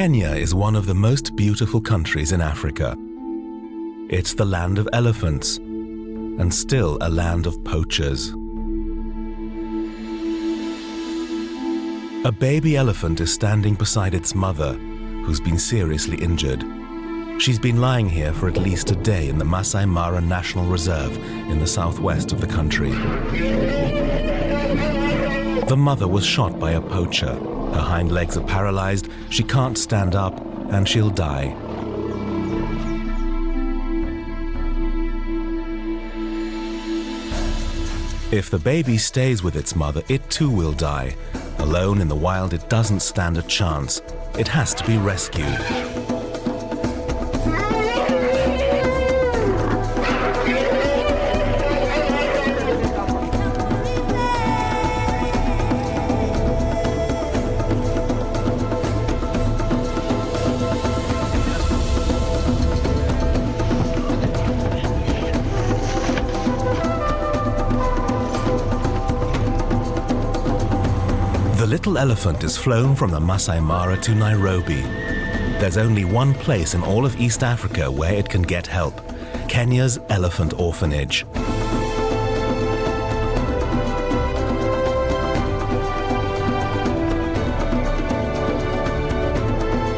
Kenya is one of the most beautiful countries in Africa. It's the land of elephants, and still a land of poachers. A baby elephant is standing beside its mother, who's been seriously injured. She's been lying here for at least a day in the Masai Mara National Reserve in the southwest of the country. The mother was shot by a poacher. Her hind legs are paralyzed, she can't stand up, and she'll die. If the baby stays with its mother, it too will die. Alone in the wild, it doesn't stand a chance. It has to be rescued. The little elephant is flown from the Masai Mara to Nairobi. There's only one place in all of East Africa where it can get help: Kenya's Elephant Orphanage.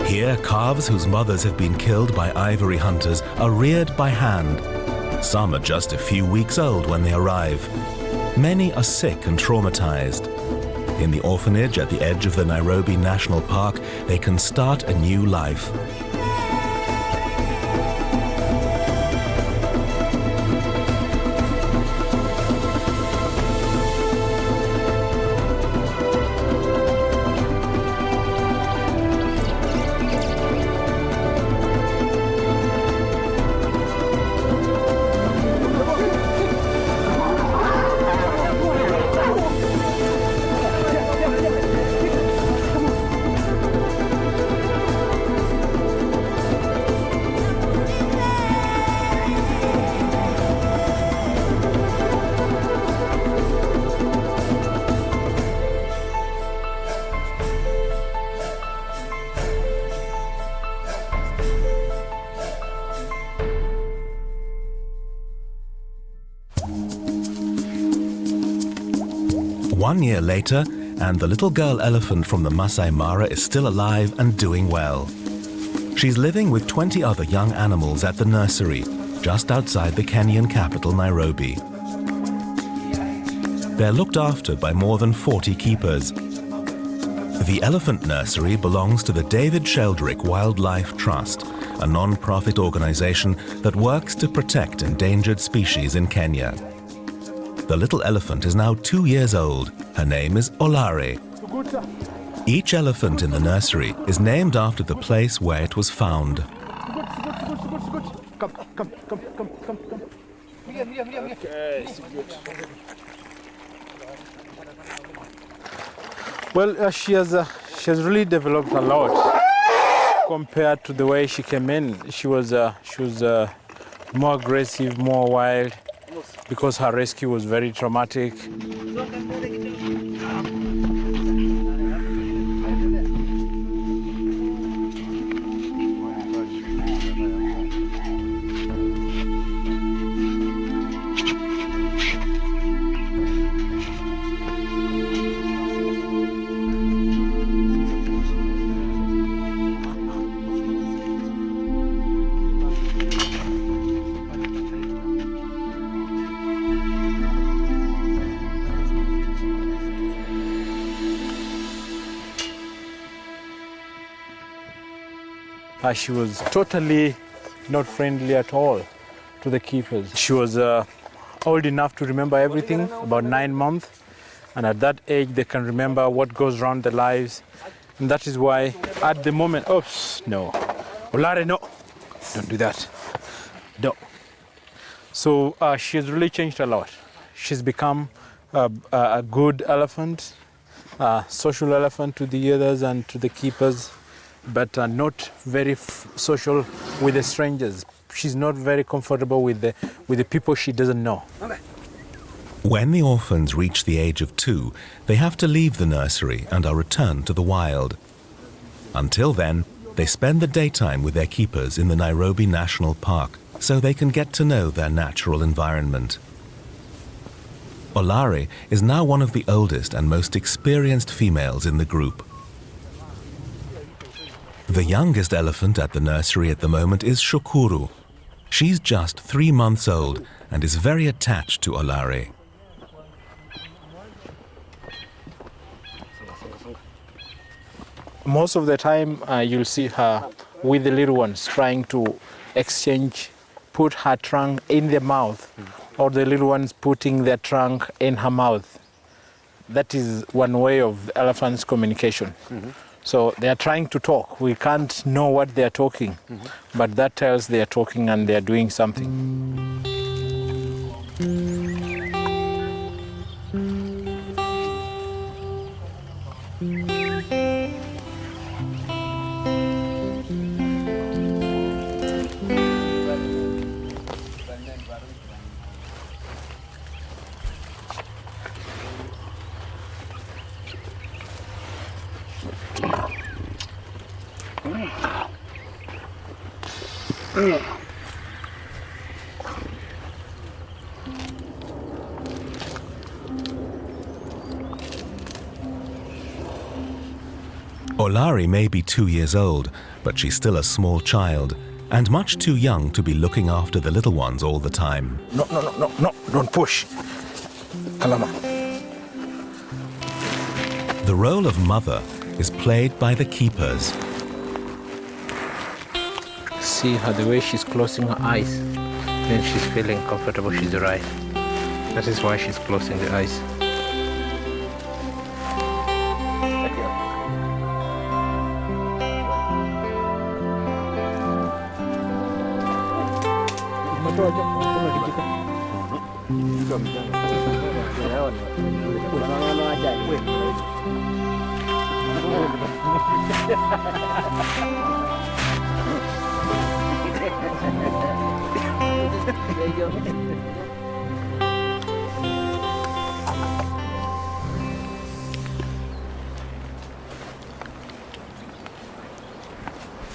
Here, calves whose mothers have been killed by ivory hunters are reared by hand. Some are just a few weeks old when they arrive. Many are sick and traumatized. In the orphanage at the edge of the Nairobi National Park, they can start a new life. One year later, and the little girl elephant from the Masai Mara is still alive and doing well. She's living with 20 other young animals at the nursery, just outside the Kenyan capital, Nairobi. They're looked after by more than 40 keepers. The elephant nursery belongs to the David Sheldrick Wildlife Trust, a non-profit organization that works to protect endangered species in Kenya. The little elephant is now 2 years old. Her name is Olare. Each elephant in the nursery is named after the place where it was found. Come. Okay, good. Well, she has really developed a lot compared to the way she came in. She was more aggressive, more wild, because her rescue was very traumatic. She was totally not friendly at all to the keepers. She was old enough to remember everything, about 9 months. And at that age, they can remember what goes around their lives. And that is why, at the moment, oops, no. Olare, no, don't do that. No. So she has really changed a lot. She's become a good elephant, a social elephant to the others and to the keepers, but not very social with the strangers. She's not very comfortable with the people she doesn't know. When the orphans reach the age of 2, they have to leave the nursery and are returned to the wild. Until then, They spend the daytime with their keepers in the Nairobi National Park so they can get to know their natural environment. Olari is now one of the oldest and most experienced females in the group. The youngest elephant at the nursery at the moment is Shukuru. She's just 3 months old and is very attached to Olari. Most of the time you'll see her with the little ones trying to exchange, put her trunk in their mouth, or the little ones putting their trunk in her mouth. That is one way of the elephant's communication. So they are trying to talk. We can't know what they are talking, but that tells they are talking and they are doing something. Olari may be 2 years old, but she's still a small child and much too young to be looking after the little ones all the time. No, don't push. Kalama. The role of mother is played by the keepers. See her, the way she's closing her eyes. When she's feeling comfortable, she's right. That is why she's closing the eyes.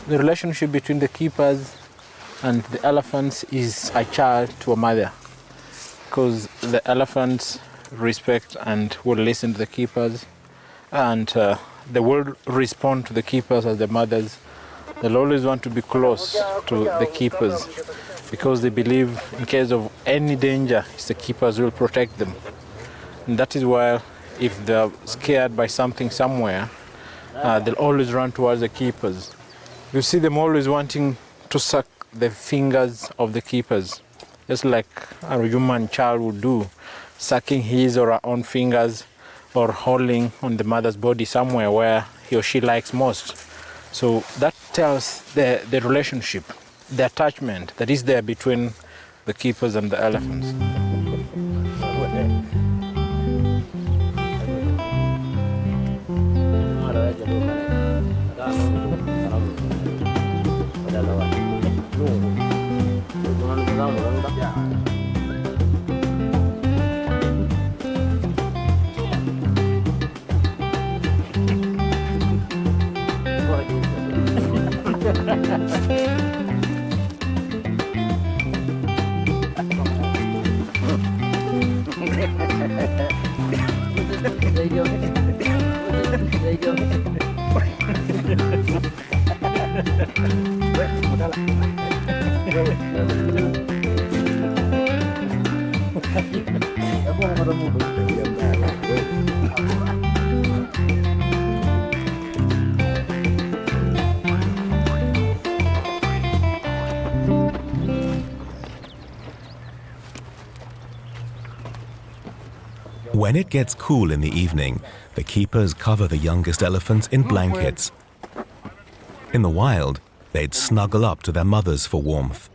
The relationship between the keepers and the elephants is a child to a mother, because the elephants respect and will listen to the keepers, and they will respond to the keepers as their mothers. They'll always want to be close to the keepers because they believe in case of any danger, it's the keepers who will protect them. And that is why if they're scared by something somewhere, they'll always run towards the keepers. You see them always wanting to suck the fingers of the keepers, just like a human child would do, sucking his or her own fingers or holding on the mother's body somewhere where he or she likes most. So that tells the relationship, the attachment that is there between the keepers and the elephants. When it gets cool in the evening, the keepers cover the youngest elephants in blankets. In the wild, they'd snuggle up to their mothers for warmth.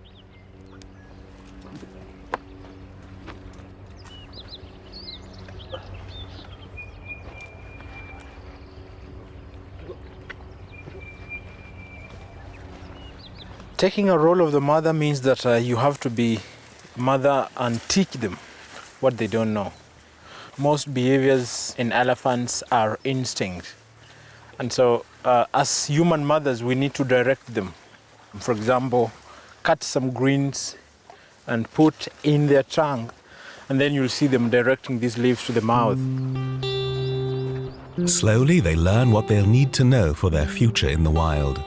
Taking a role of the mother means that you have to be mother and teach them what they don't know. Most behaviors in elephants are instinct, And so as human mothers, we need to direct them. For example, cut some greens and put in their tongue, and then you'll see them directing these leaves to the mouth. Slowly, they learn what they'll need to know for their future in the wild.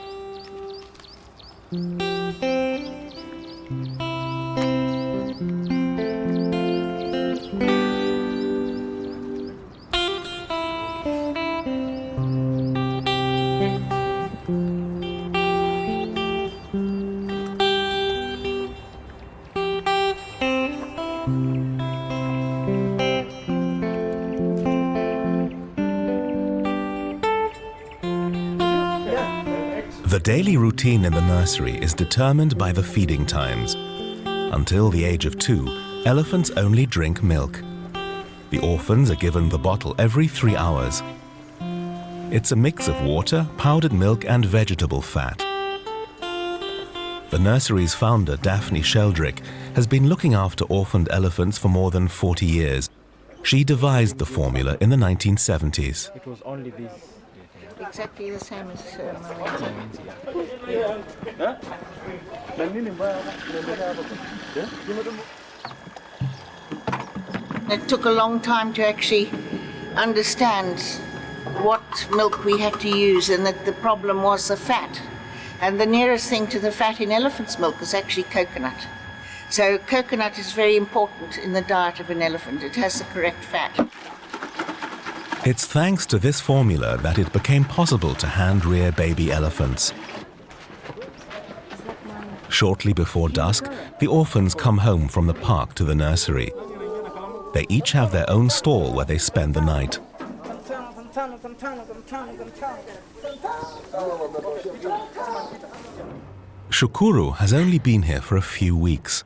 The daily routine in the nursery is determined by the feeding times. Until the age of 2, elephants only drink milk. The orphans are given the bottle every 3 hours. It's a mix of water, powdered milk and vegetable fat. The nursery's founder, David Sheldrick, has been looking after orphaned elephants for more than 40 years. She devised the formula in the 1970s. It was only this. Exactly the same as It took a long time to actually understand what milk we had to use, and that the problem was the fat. And the nearest thing to the fat in elephant's milk is actually coconut. So coconut is very important in the diet of an elephant. It has the correct fat. It's thanks to this formula that it became possible to hand-rear baby elephants. Shortly before dusk, the orphans come home from the park to the nursery. They each have their own stall where they spend the night. Shukuru has only been here for a few weeks.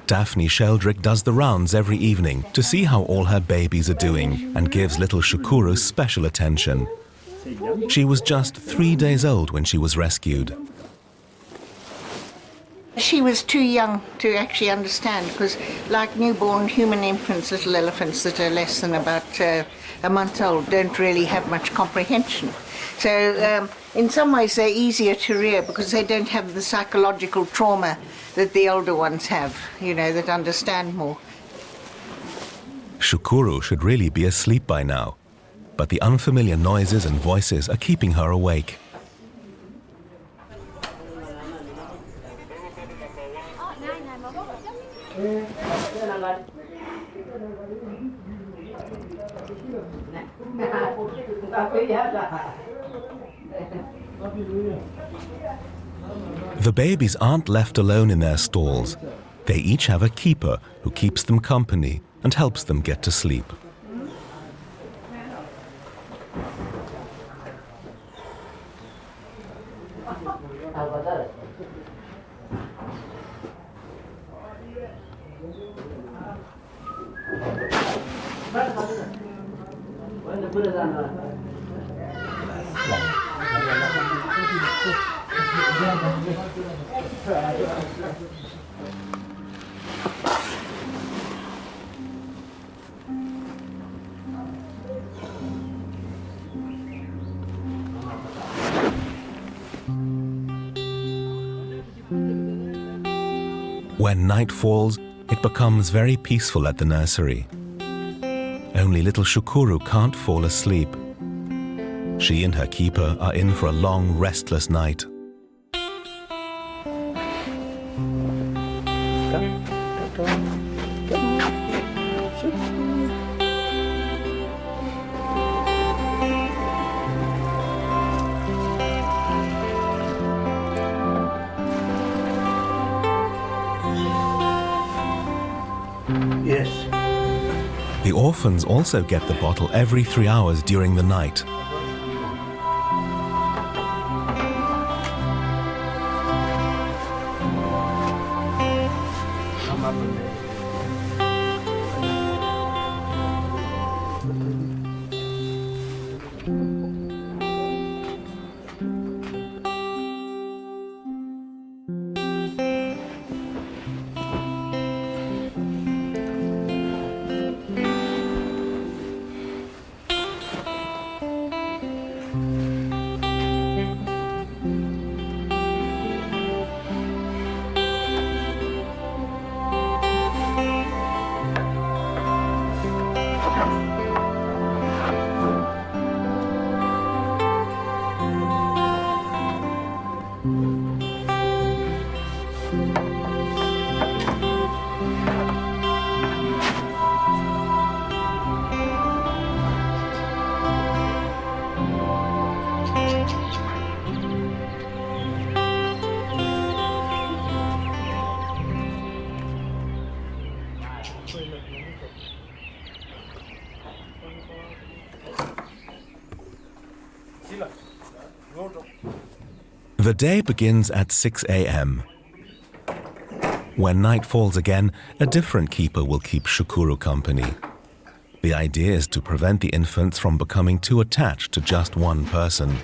David Sheldrick does the rounds every evening to see how all her babies are doing and gives little Shukuru special attention. She was just 3 days old when she was rescued. She was too young to actually understand, because like newborn human infants, little elephants that are less than about a month old don't really have much comprehension. So in some ways they're easier to rear because they don't have the psychological trauma that the older ones have, you know, that understand more. Shukuru should really be asleep by now, but the unfamiliar noises and voices are keeping her awake. The babies aren't left alone in their stalls. They each have a keeper who keeps them company and helps them get to sleep. When night falls, it becomes very peaceful at the nursery. Only little Shukuru can't fall asleep. She and her keeper are in for a long, restless night. Yes. The orphans also get the bottle every 3 hours during the night. The day begins at 6 a.m. When night falls again, a different keeper will keep Shukuru company. The idea is to prevent the infants from becoming too attached to just one person.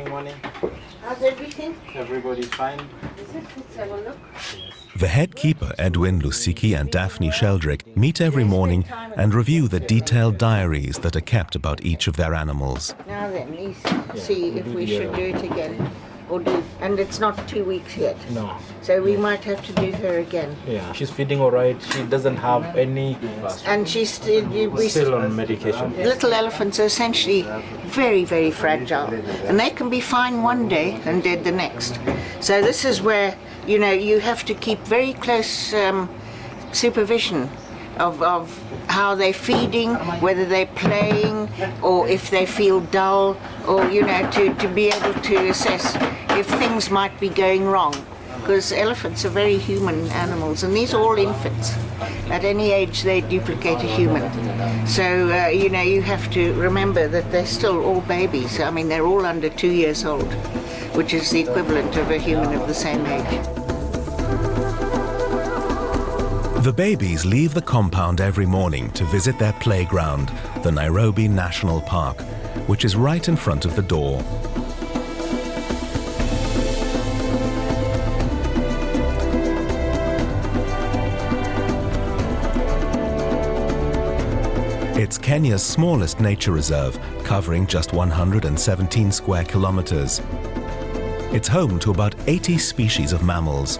Morning. How's everything? Everybody's fine. Let's have a look. The head keeper, Edwin Lusiki and Daphne Sheldrick, meet every morning and review the detailed diaries that are kept about each of their animals. Now then, let's see if we should do it again. And it's not 2 weeks yet. No. So we might have to do her again. Yeah, she's feeding all right. She doesn't have any. And she's Still on medication. Little elephants are essentially very, very fragile. And they can be fine one day and dead the next. So this is where, you have to keep very close supervision of how they're feeding, whether they're playing, or if they feel dull, or, to be able to assess if things might be going wrong. Because elephants are very human animals, and these are all infants. At any age they duplicate a human. So, you have to remember that they're still all babies. I mean, they're all under 2 years old, which is the equivalent of a human of the same age. The babies leave the compound every morning to visit their playground, the Nairobi National Park, which is right in front of the door. It's Kenya's smallest nature reserve, covering just 117 square kilometers. It's home to about 80 species of mammals.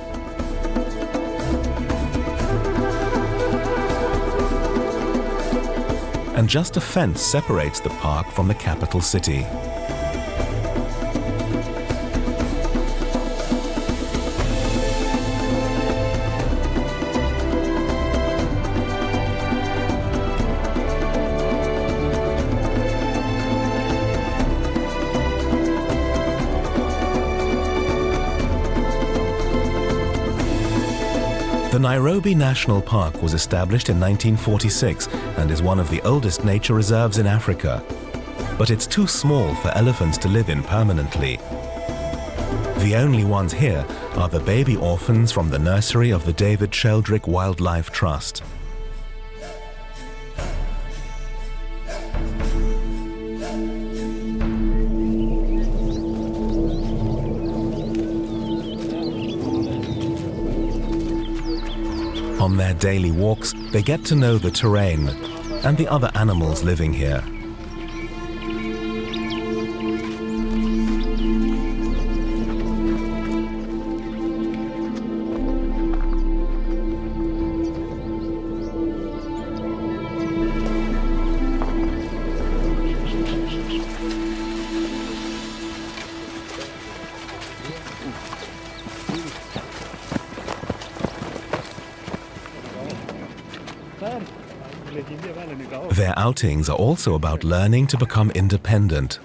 And just a fence separates the park from the capital city. The Nairobi National Park was established in 1946 and is one of the oldest nature reserves in Africa. But it's too small for elephants to live in permanently. The only ones here are the baby orphans from the nursery of the David Sheldrick Wildlife Trust. On their daily walks, they get to know the terrain and the other animals living here. Their outings are also about learning to become independent.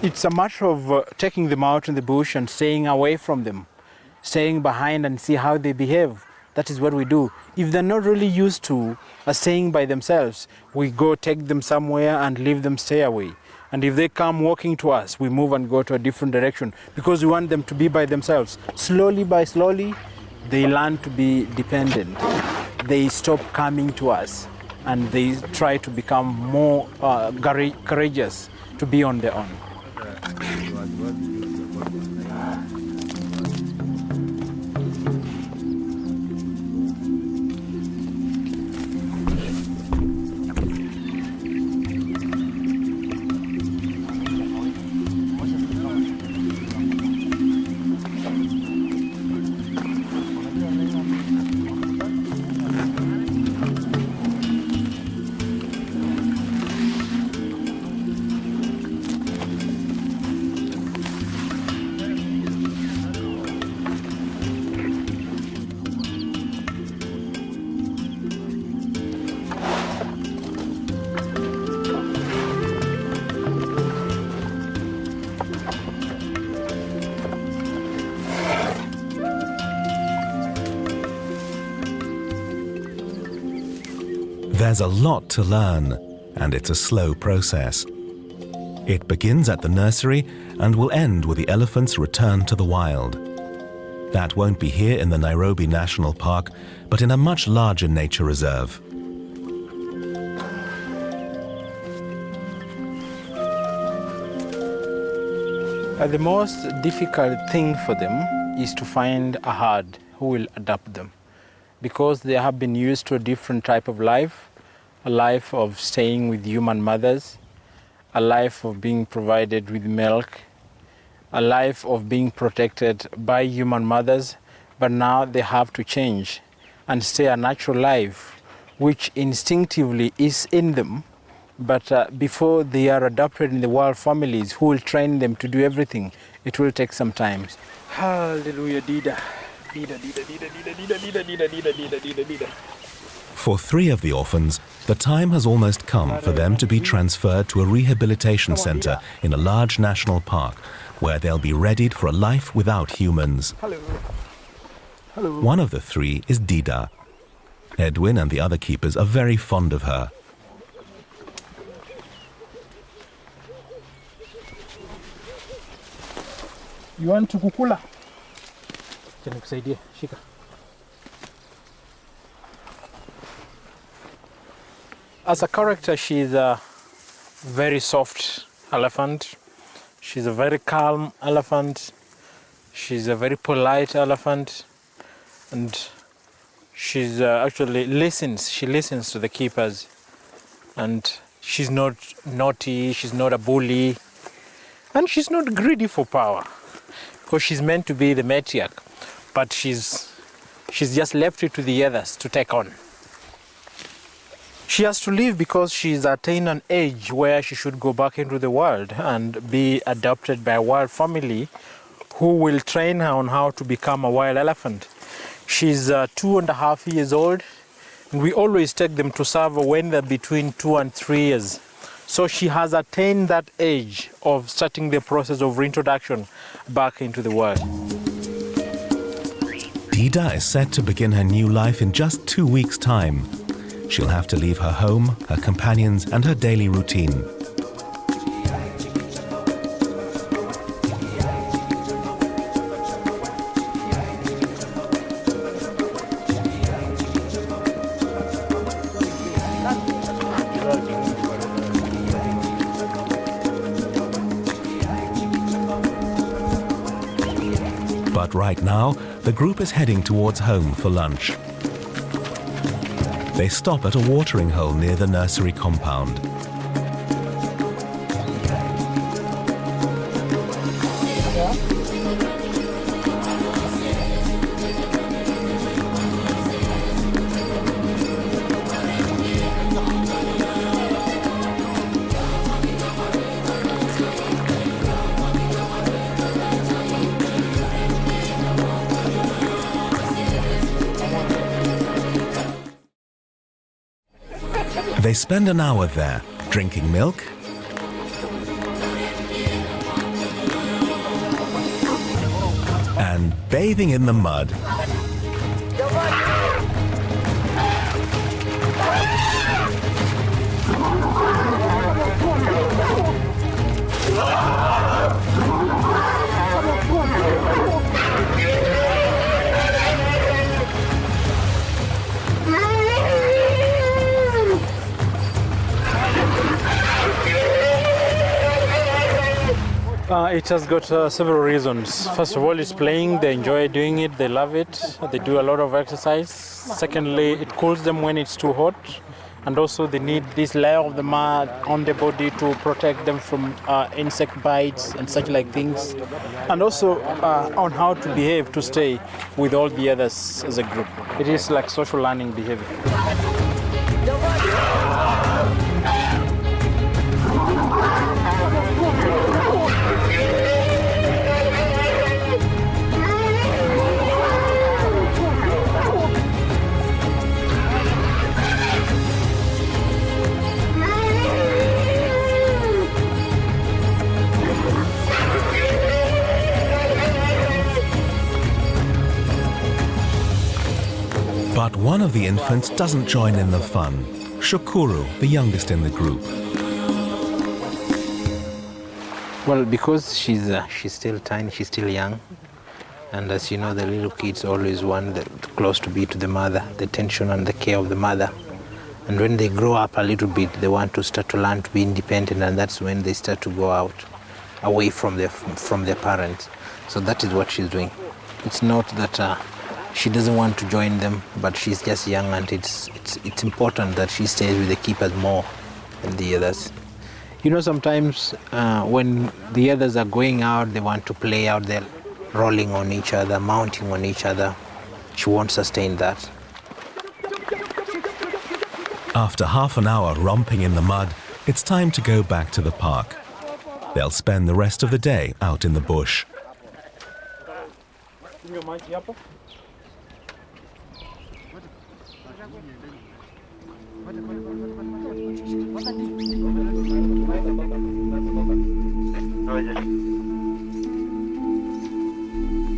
It's a matter of taking them out in the bush and staying away from them, staying behind and see how they behave. That is what we do. If they're not really used to staying by themselves, we go take them somewhere and leave them stay away. And if they come walking to us, we move and go to a different direction because we want them to be by themselves. Slowly by slowly, they learn to be dependent. They stop coming to us and they try to become more courageous to be on their own. There's a lot to learn, and it's a slow process. It begins at the nursery and will end with the elephant's return to the wild. That won't be here in the Nairobi National Park, but in a much larger nature reserve. The most difficult thing for them is to find a herd who will adopt them, because they have been used to a different type of life, a life of staying with human mothers, a life of being provided with milk, a life of being protected by human mothers, but now they have to change and stay a natural life, which instinctively is in them. But before they are adopted in the wild families who will train them to do everything, it will take some time. Hallelujah, Dida. Dida, Dida, Dida, Dida, Dida, Dida, Dida, Dida, Dida, Dida, Dida. For 3 of the orphans, the time has almost come for them to be transferred to a rehabilitation center in a large national park, where they'll be readied for a life without humans. One of the 3 is Dida. Edwin and the other keepers are very fond of her. You want to kukula? Nikusaidie, shika. As a character, she's a very soft elephant. She's a very calm elephant. She's a very polite elephant. And she's actually listens. She listens to the keepers. And she's not naughty, she's not a bully. And she's not greedy for power, because she's meant to be the matriarch, but she's just left it to the others to take on. She has to leave because she's attained an age where she should go back into the world and be adopted by a wild family who will train her on how to become a wild elephant. She's 2.5 years old, and we always take them to Tsavo when they're between 2 and 3 years. So she has attained that age of starting the process of reintroduction back into the world. Dida is set to begin her new life in just 2 weeks' time. She'll have to leave her home, her companions, and her daily routine. But right now, the group is heading towards home for lunch. They stop at a watering hole near the nursery compound. They spend an hour there, drinking milk and bathing in the mud. It has got several reasons. First of all, it's playing. They enjoy doing it. They love it. They do a lot of exercise. Secondly, it cools them when it's too hot. And also they need this layer of the mud on the body to protect them from insect bites and such like things. And also on how to behave to stay with all the others as a group. It is like social learning behavior. But one of the infants doesn't join in the fun. Shukuru, the youngest in the group. Well, because she's still tiny, she's still young, and as you know, the little kids always want close to be to the mother, the attention and the care of the mother. And when they grow up a little bit, they want to start to learn to be independent, and that's when they start to go out, away from their parents. So that is what she's doing. It's not that she doesn't want to join them, but she's just young, and it's important that she stays with the keepers more than the others. You know, sometimes when the others are going out, they want to play out there, rolling on each other, mounting on each other. She won't sustain that. After half an hour romping in the mud, it's time to go back to the park. They'll spend the rest of the day out in the bush.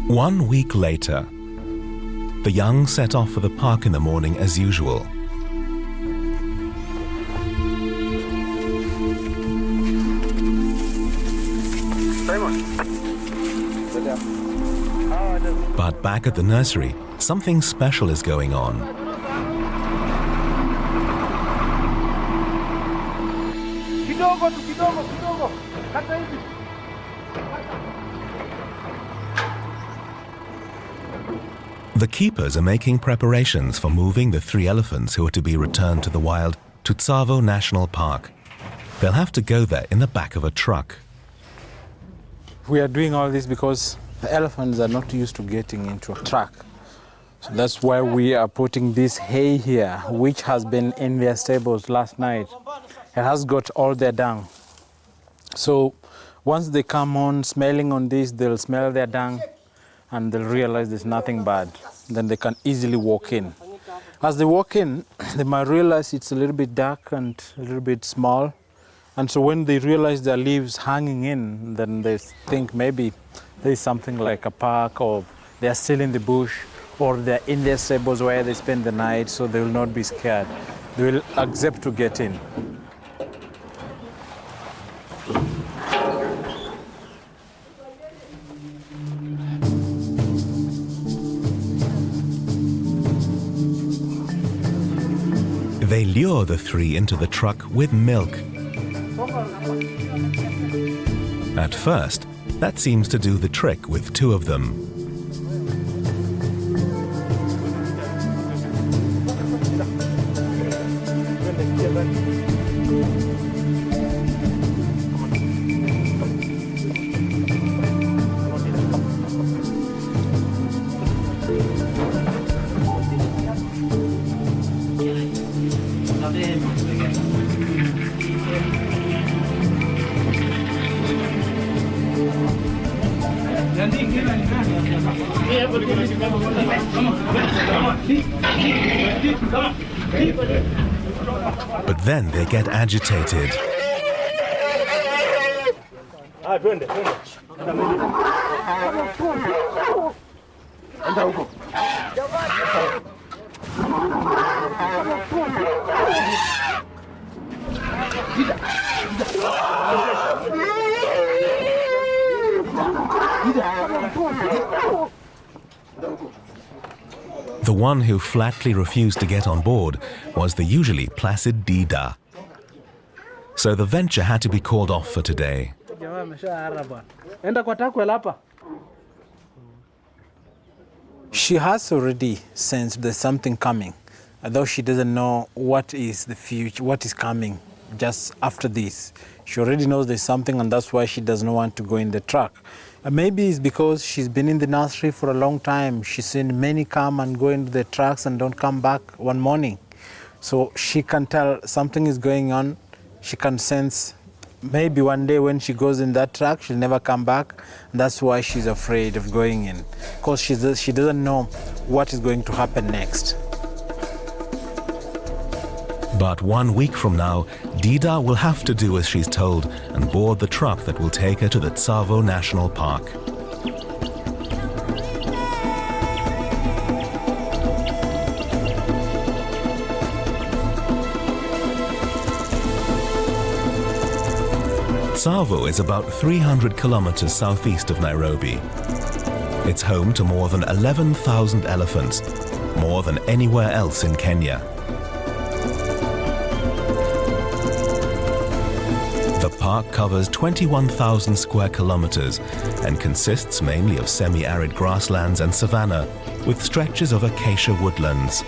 One week later, the young set off for the park in the morning as usual. But back at the nursery, something special is going on. The keepers are making preparations for moving the 3 elephants who are to be returned to the wild to Tsavo National Park. They'll have to go there in the back of a truck. We are doing all this because the elephants are not used to getting into a truck. So that's why we are putting this hay here, which has been in their stables last night. It has got all their dung. So once they come on smelling on this, they'll smell their dung and they'll realize there's nothing bad. Then they can easily walk in. As they walk in, they might realize it's a little bit dark and a little bit small. And so when they realize their leaves hanging in, then they think maybe there's something like a park, or they're still in the bush, or they're in their stables where they spend the night, so they will not be scared. They will accept to get in. They lure the 3 into the truck with milk. At first, that seems to do the trick with 2 of them. But then they get agitated. The one who flatly refused to get on board was the usually placid Dida. So the venture had to be called off for today. She has already sensed there's something coming, although she doesn't know what is the future, what is coming just after this. She already knows there's something, and that's why she doesn't want to go in the truck. Maybe it's because she's been in the nursery for a long time. She's seen many come and go into the trucks and don't come back one morning. So she can tell something is going on. She can sense maybe one day when she goes in that truck, she'll never come back. That's why she's afraid of going in, because she doesn't know what is going to happen next. But 1 week from now, Dida will have to do as she's told and board the truck that will take her to the Tsavo National Park. Tsavo is about 300 kilometers southeast of Nairobi. It's home to more than 11,000 elephants, more than anywhere else in Kenya. The park covers 21,000 square kilometers and consists mainly of semi-arid grasslands and savanna with stretches of acacia woodlands.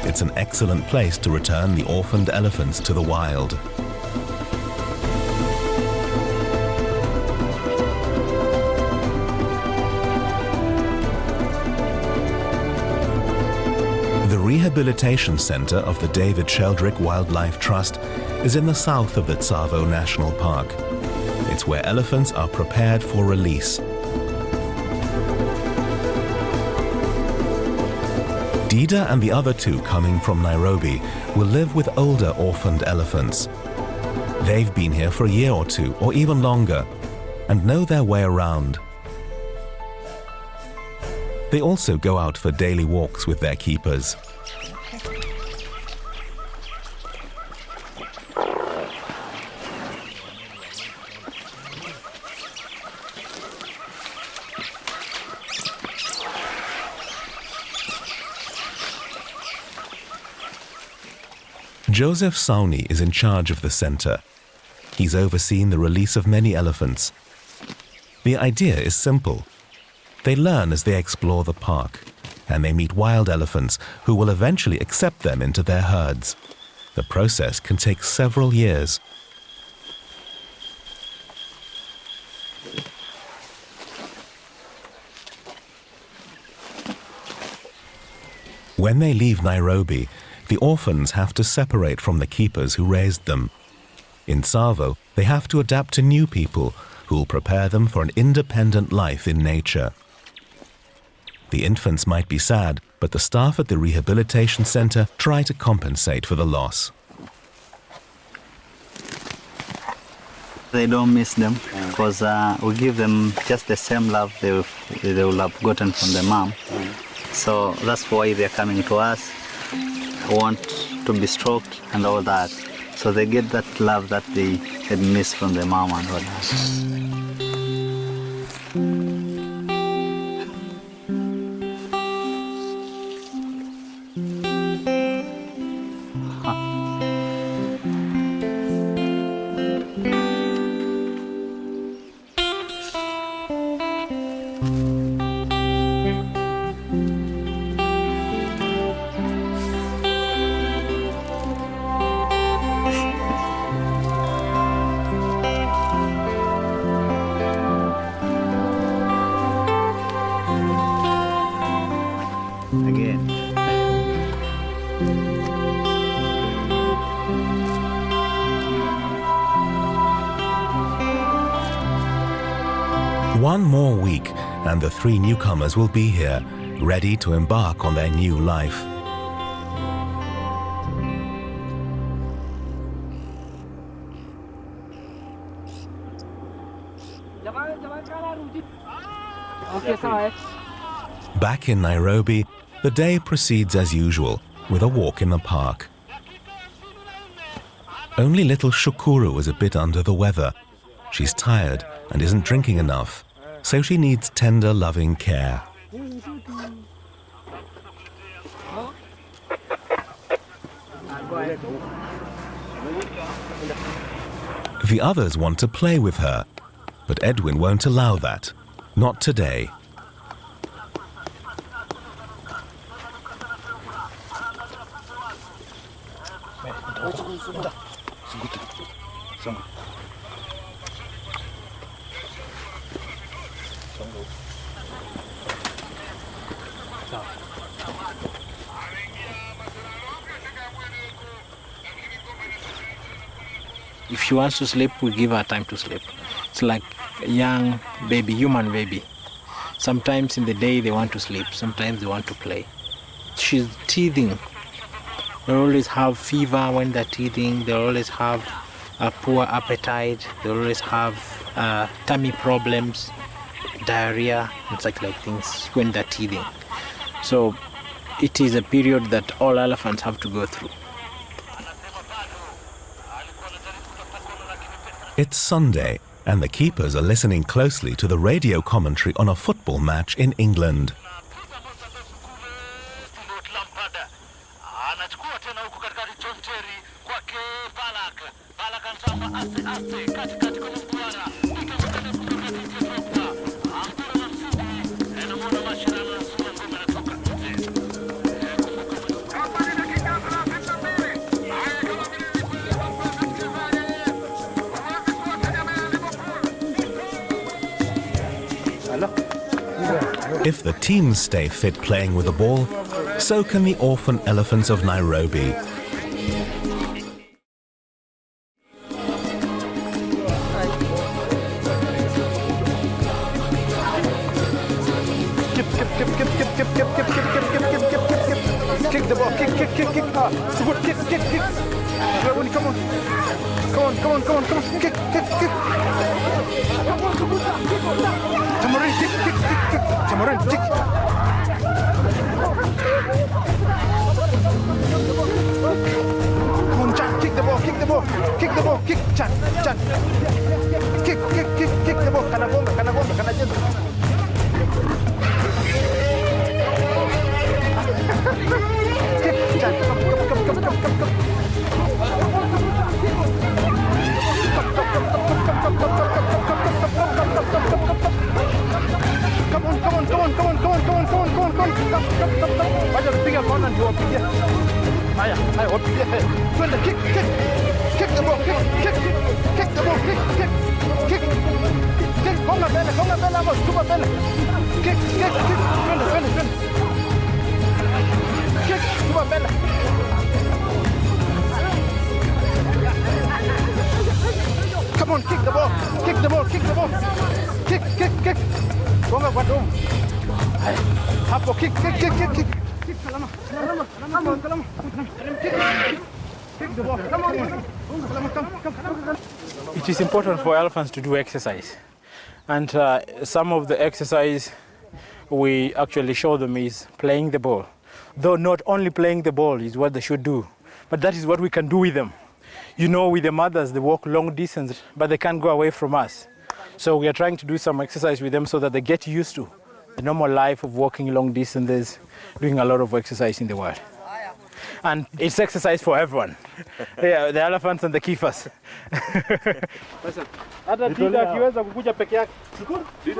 It's an excellent place to return the orphaned elephants to the wild. The Rehabilitation Center of the David Sheldrick Wildlife Trust is in the south of the Tsavo National Park. It's where elephants are prepared for release. Dida and the other two coming from Nairobi will live with older orphaned elephants. They've been here for a year or two, or even longer, and know their way around. They also go out for daily walks with their keepers. Joseph Sauni is in charge of the center. He's overseen the release of many elephants. The idea is simple. They learn as they explore the park, and they meet wild elephants who will eventually accept them into their herds. The process can take several years. When they leave Nairobi, the orphans have to separate from the keepers who raised them. In Tsavo, they have to adapt to new people who will prepare them for an independent life in nature. The infants might be sad, but the staff at the rehabilitation center try to compensate for the loss. They don't miss them because we give them just the same love they will have gotten from their mom. So that's why they're coming to us, want to be stroked and all that. So they get that love that they had missed from their mom and all that. One more week, and the three newcomers will be here, ready to embark on their new life. Back in Nairobi, the day proceeds as usual, with a walk in the park. Only little Shukuru is a bit under the weather. She's tired and isn't drinking enough, so she needs tender, loving care. The others want to play with her, but Edwin won't allow that. Not today. If she wants to sleep, we give her time to sleep. It's like a young baby, human baby. Sometimes in the day they want to sleep, sometimes they want to play. She's teething. They always have fever when they're teething. They always have a poor appetite. They always have tummy problems, diarrhea, and such like things when they're teething. So it is a period that all elephants have to go through. It's Sunday, and the keepers are listening closely to the radio commentary on a football match in England. If the teams stay fit playing with the ball, so can the orphan elephants of Nairobi. Kick the ball, kick. So good, kick. Come on, kick. Tamarin, kick. Tamarin, kick. Come on, Chan, kick the ball, Chan. Kick the ball, kana bomba. Kick, Chan, come. Come on. Vaya, piga con and you up here. Vaya, up here. Twende, kick the ball, kick the ball, kick. Con la bella, vamos, tuba bella. Kick. Twende. Kick, tuba bella. Come on, kick the ball. Kick. Gonga kwa dom. Hapo kick. Kalama. Kick the ball. Come on. Come. It is important for elephants to do exercise. And some of the exercise we actually show them is playing the ball. Though not only playing the ball is what they should do, but that is what we can do with them. You know, with the mothers, they walk long distance, but they can't go away from us. So we are trying to do some exercise with them so that they get used to the normal life of walking long distances, doing a lot of exercise in the wild. And it's exercise for everyone. Yeah, the elephants and the keepers. Hata Dida akiweza kukuja peke yake.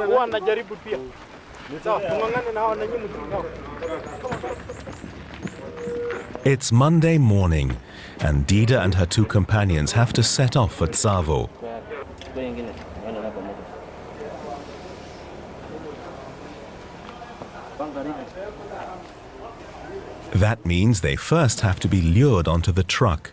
Huwa anajaribu pia. Sawa, tungangane na hao na nyinyi. It's Monday morning, and Dida and her two companions have to set off for Tsavo. That means they first have to be lured onto the truck.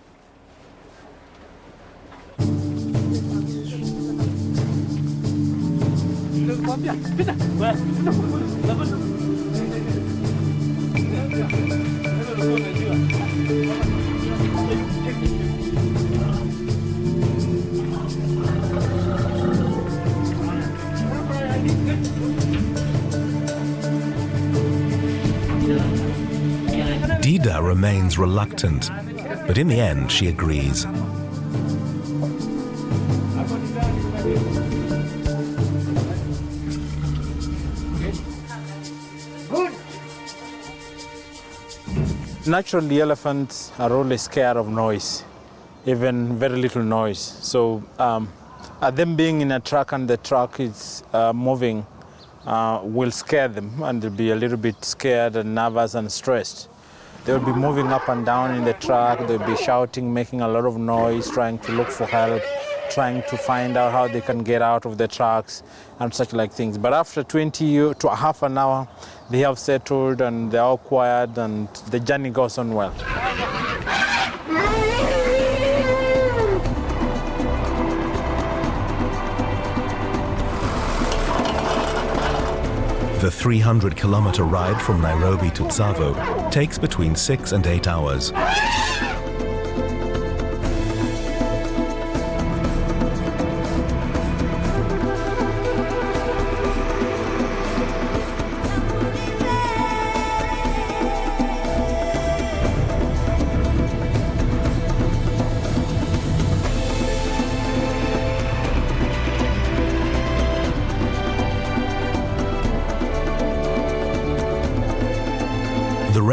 Dida remains reluctant, but in the end she agrees. Naturally, elephants are always scared of noise, even very little noise. So them being in a truck and the truck is moving will scare them, and they'll be a little bit scared and nervous and stressed. They'll be moving up and down in the truck, they'll be shouting, making a lot of noise, trying to look for help, trying to find out how they can get out of the trucks and such like things. But after 20 to half an hour, they have settled and they're all quiet and the journey goes on well. The 300-kilometer ride from Nairobi to Tsavo takes between 6 and 8 hours.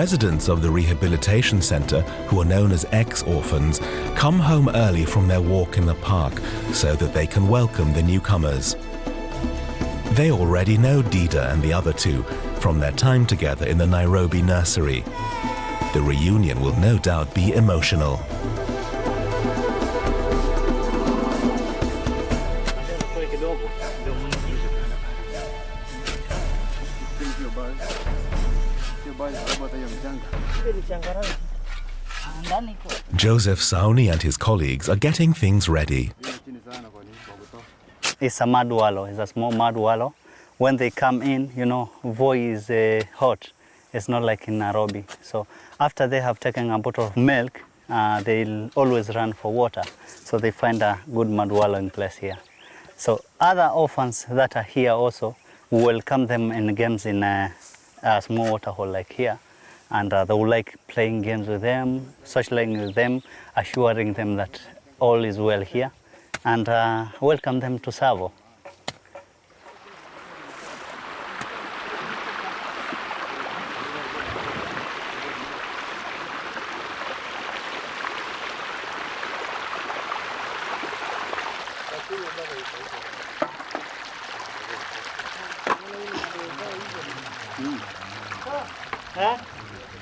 residents of the rehabilitation center, who are known as ex-orphans, come home early from their walk in the park so that they can welcome the newcomers. They already know Dida and the other two from their time together in the Nairobi nursery. The reunion will no doubt be emotional. Joseph Sauni and his colleagues are getting things ready. It's a mud wallow. It's a small mud wallow. When they come in, you know, Voi is hot. It's not like in Nairobi. So after they have taken a bottle of milk, they'll always run for water. So they find a good mud wallowing place here. So other orphans that are here also, we welcome them in games in a small water hole like here. And they will like playing games with them, socializing with them, assuring them that all is well here, and welcome them to Tsavo.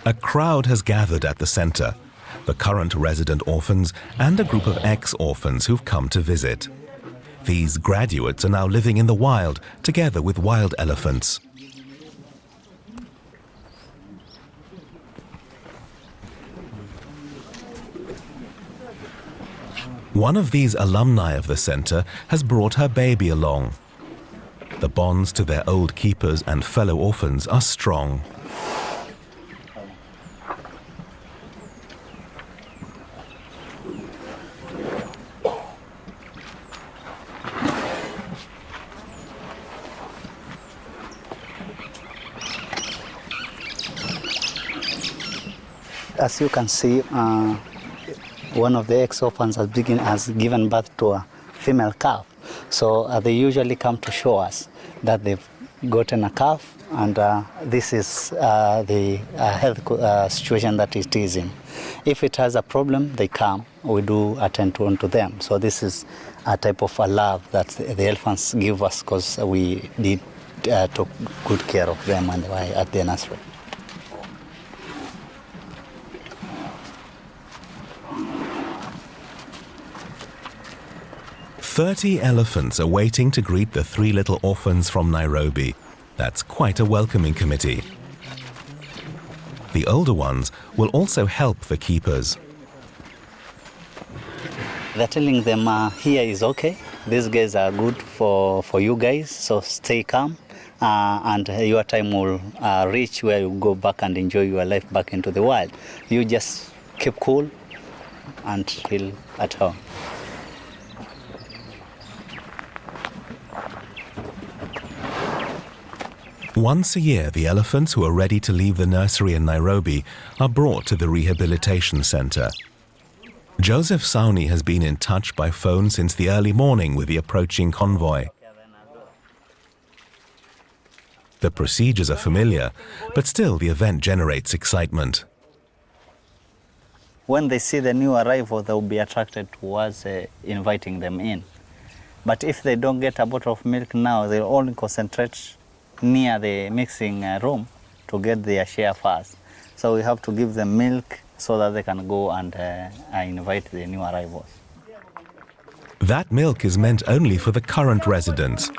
A crowd has gathered at the center, the current resident orphans and a group of ex-orphans who've come to visit. These graduates are now living in the wild, together with wild elephants. One of these alumni of the center has brought her baby along. The bonds to their old keepers and fellow orphans are strong. As you can see, one of the ex-orphans has given birth to a female calf. So they usually come to show us that they've gotten a calf, and this is the health situation that it is in. If it has a problem, they come. We do attend to them. So this is a type of a love that the elephants give us because we did took good care of them when they were at the nursery. "30 elephants are waiting to greet the three little orphans from Nairobi. That's quite a welcoming committee. The older ones will also help the keepers. They're telling them here is okay. These guys are good for you guys, so stay calm. And your time will reach where you go back and enjoy your life back into the wild. You just keep cool and feel at home." Once a year, the elephants who are ready to leave the nursery in Nairobi are brought to the rehabilitation center. Joseph Sauni has been in touch by phone since the early morning with the approaching convoy. The procedures are familiar, but still the event generates excitement. When they see the new arrival, they'll be attracted towards inviting them in. But if they don't get a bottle of milk now, they'll only concentrate near the mixing room to get their share first. So we have to give them milk so that they can go and invite the new arrivals. That milk is meant only for the current residents.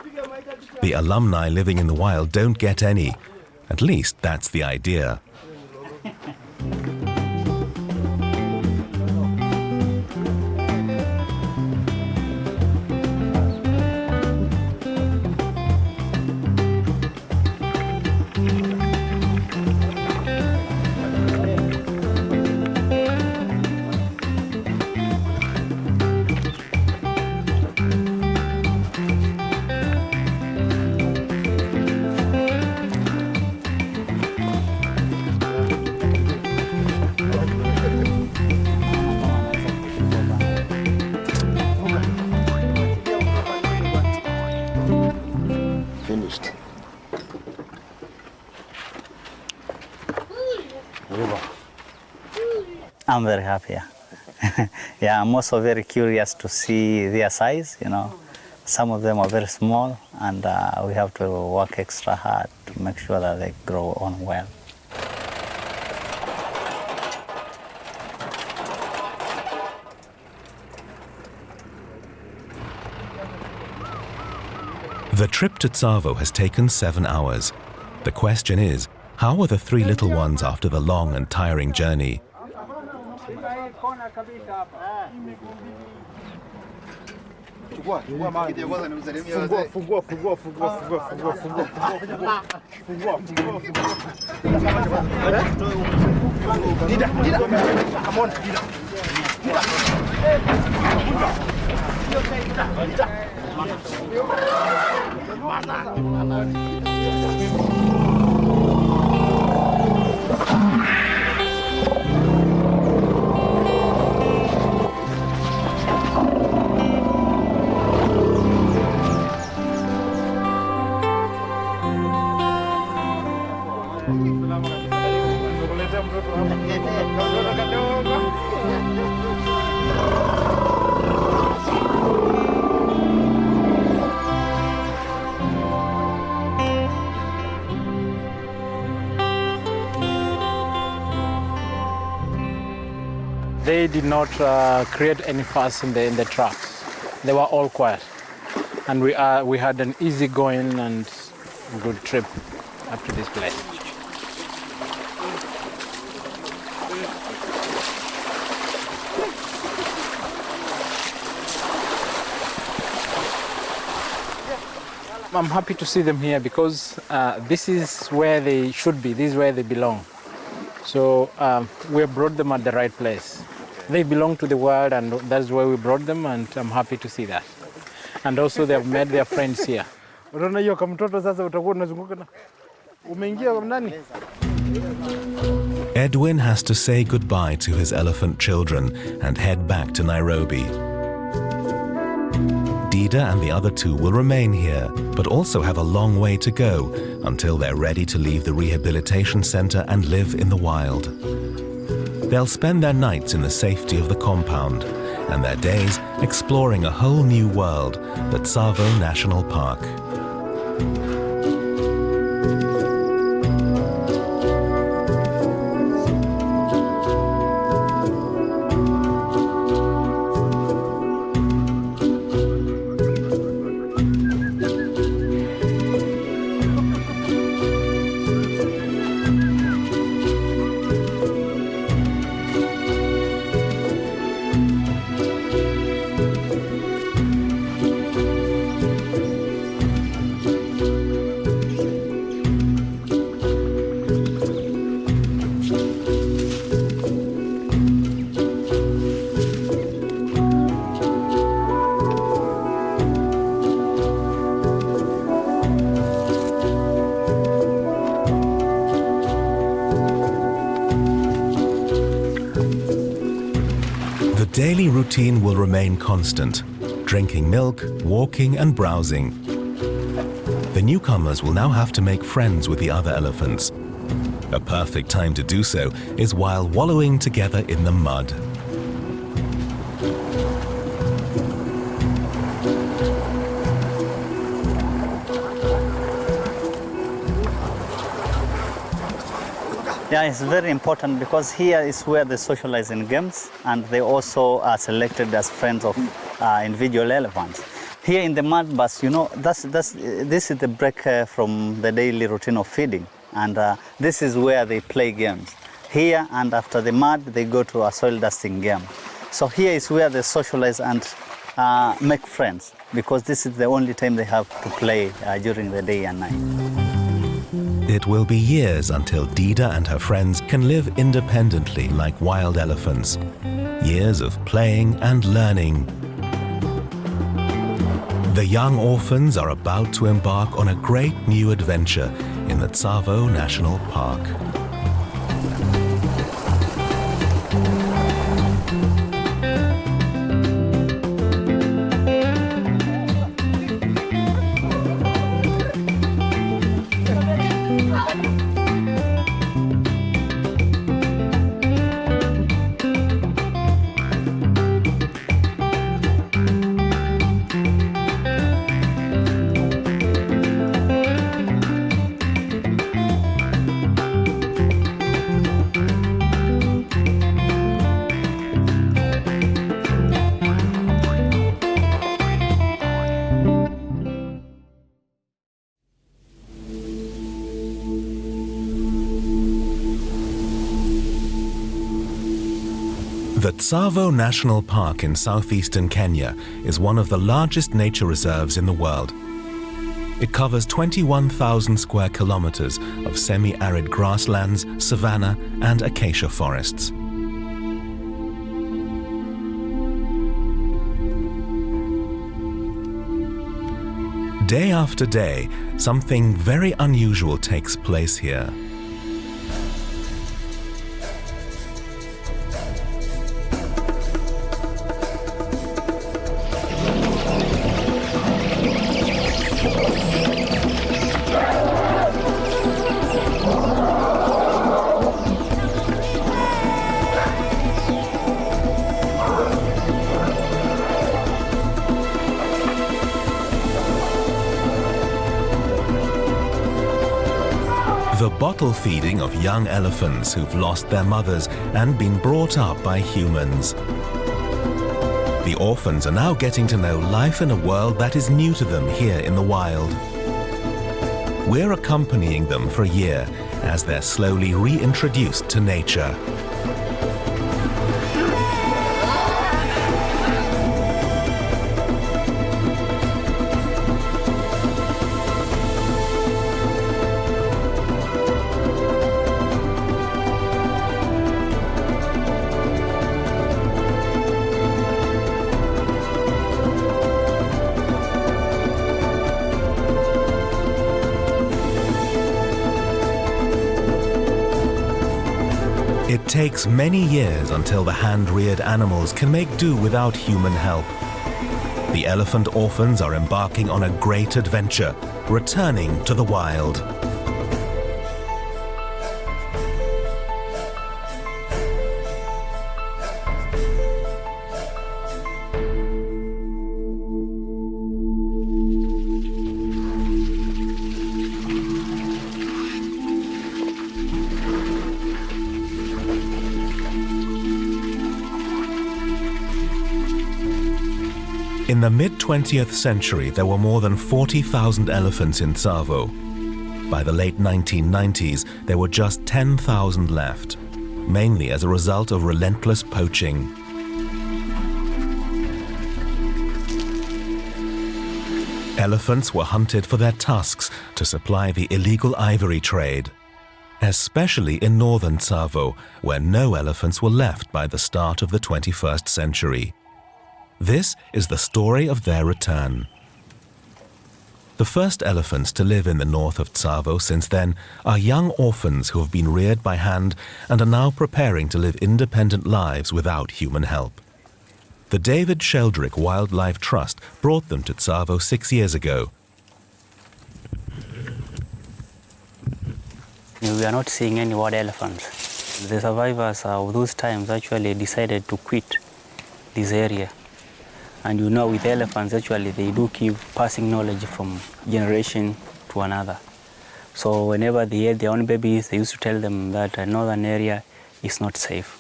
The alumni living in the wild don't get any. At least that's the idea. I'm very happy. Yeah. Yeah, I'm also very curious to see their size. You know, some of them are very small, and we have to work extra hard to make sure that they grow on well. The trip to Tsavo has taken 7 hours. The question is, how are the 3 little ones after the long and tiring journey? They did not create any fuss in the trucks. They were all quiet. And we had an easygoing and good trip up to this place. I'm happy to see them here because this is where they should be, this is where they belong. So we brought them at the right place. They belong to the world, and that's where we brought them, and I'm happy to see that. And also they have met their friends here. Edwin has to say goodbye to his elephant children and head back to Nairobi. Dida and the other 2 will remain here, but also have a long way to go until they're ready to leave the rehabilitation center and live in the wild. They'll spend their nights in the safety of the compound and their days exploring a whole new world, the Tsavo National Park. The daily routine will remain constant, drinking milk, walking and browsing. The newcomers will now have to make friends with the other elephants. A perfect time to do so is while wallowing together in the mud. Yeah, it's very important because here is where they socialize in games, and they also are selected as friends of individual elephants. Here in the mud bus, you know, this is the break from the daily routine of feeding, and this is where they play games. Here, and after the mud, they go to a soil dusting game. So here is where they socialize and make friends, because this is the only time they have to play during the day and night. It will be years until Dida and her friends can live independently like wild elephants. Years of playing and learning. The young orphans are about to embark on a great new adventure in the Tsavo National Park. The Tsavo National Park in southeastern Kenya is one of the largest nature reserves in the world. It covers 21,000 square kilometers of semi-arid grasslands, savanna, and acacia forests. Day after day, something very unusual takes place here. The bottle feeding of young elephants who've lost their mothers and been brought up by humans. The orphans are now getting to know life in a world that is new to them here in the wild. We're accompanying them for a year as they're slowly reintroduced to nature. It takes many years until the hand-reared animals can make do without human help. The elephant orphans are embarking on a great adventure, returning to the wild. In the mid-20th century, there were more than 40,000 elephants in Tsavo. By the late 1990s, there were just 10,000 left, mainly as a result of relentless poaching. Elephants were hunted for their tusks to supply the illegal ivory trade, especially in northern Tsavo, where no elephants were left by the start of the 21st century. This is the story of their return. The first elephants to live in the north of Tsavo since then are young orphans who have been reared by hand and are now preparing to live independent lives without human help. The David Sheldrick Wildlife Trust brought them to Tsavo 6 years ago. We are not seeing any wild elephants. The survivors of those times actually decided to quit this area. And you know, with elephants, actually, they do keep passing knowledge from generation to another. So whenever they had their own babies, they used to tell them that a northern area is not safe.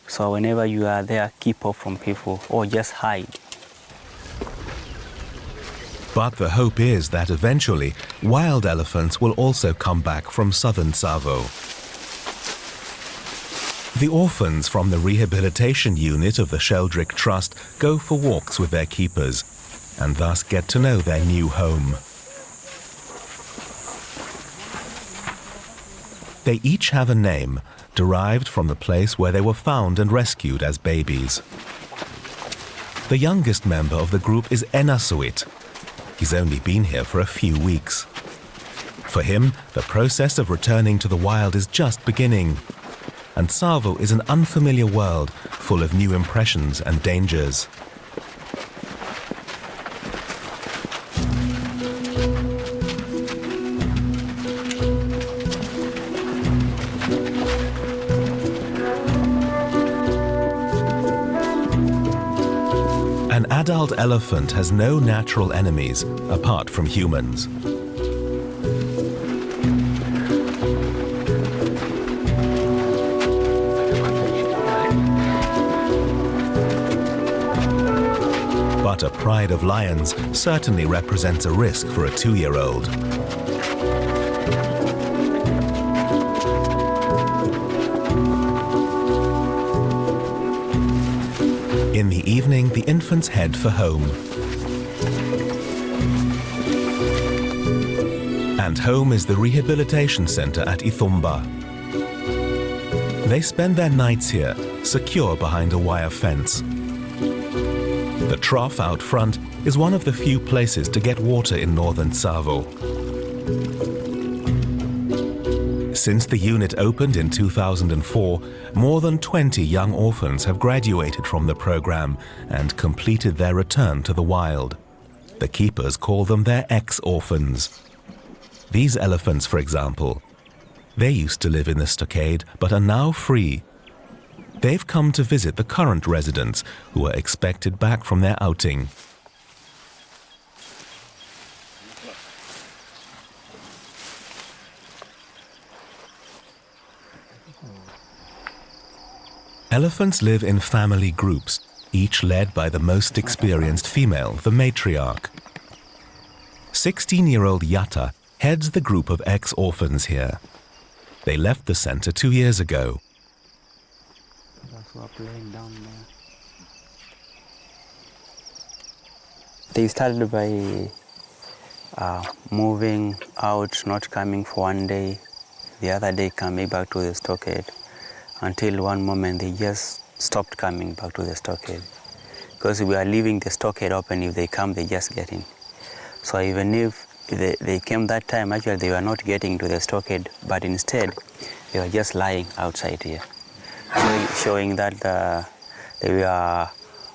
So whenever you are there, keep off from people or just hide. But the hope is that eventually, wild elephants will also come back from southern Tsavo. The orphans from the rehabilitation unit of the Sheldrick Trust go for walks with their keepers and thus get to know their new home. They each have a name, derived from the place where they were found and rescued as babies. The youngest member of the group is Enasuit. He's only been here for a few weeks. For him, the process of returning to the wild is just beginning. And Tsavo is an unfamiliar world full of new impressions and dangers. An adult elephant has no natural enemies apart from humans. But a pride of lions certainly represents a risk for a 2-year-old. In the evening, the infants head for home. And home is the rehabilitation center at Ithumba. They spend their nights here, secure behind a wire fence. The trough out front is one of the few places to get water in northern Tsavo. Since the unit opened in 2004, more than 20 young orphans have graduated from the program and completed their return to the wild. The keepers call them their ex-orphans. These elephants, for example, they used to live in the stockade but are now free. They've come to visit the current residents who are expected back from their outing. Elephants live in family groups, each led by the most experienced female, the matriarch. 16-year-old Yatta heads the group of ex-orphans here. They left the center 2 years ago. They started by moving out, not coming for one day, the other day coming back to the stockade, until one moment they just stopped coming back to the stockade. Because we are leaving the stockade open, if they come, they just get in. So even if they came that time, actually they were not getting to the stockade, but instead they were just lying outside here, showing that they were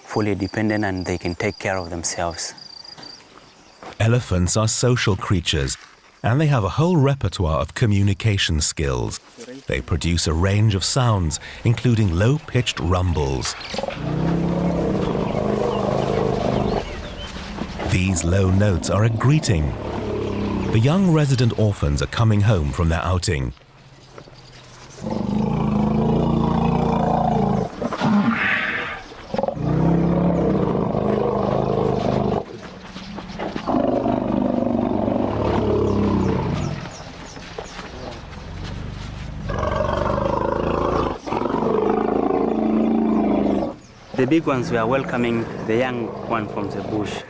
fully dependent and they can take care of themselves. Elephants are social creatures, and they have a whole repertoire of communication skills. They produce a range of sounds, including low-pitched rumbles. These low notes are a greeting. The young resident orphans are coming home from their outing. The big ones were welcoming the young one from the bush.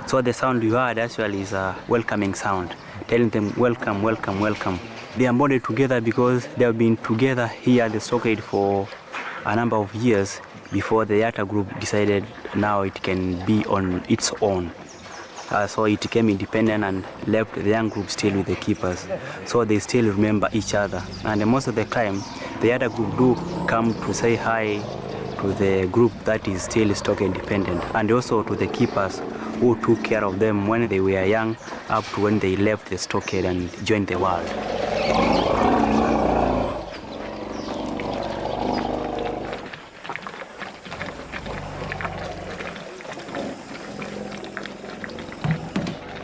So the sound you heard actually is a welcoming sound, telling them welcome, welcome, welcome. They are bonded together because they have been together here at the stockade for a number of years before the Yatta group decided now it can be on its own. So it became independent and left the young group still with the keepers. So they still remember each other. And most of the time, the Yatta group do come to say hi to the group that is still stock independent, and also to the keepers who took care of them when they were young up to when they left the stockade and joined the wild.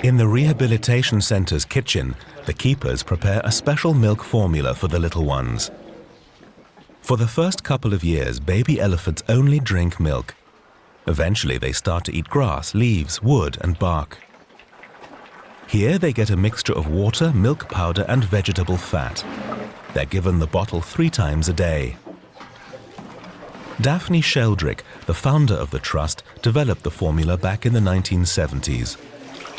In the rehabilitation center's kitchen, the keepers prepare a special milk formula for the little ones. For the first couple of years, baby elephants only drink milk. Eventually, they start to eat grass, leaves, wood, and bark. Here, they get a mixture of water, milk powder, and vegetable fat. They're given the bottle 3 times a day. David Sheldrick, the founder of the trust, developed the formula back in the 1970s.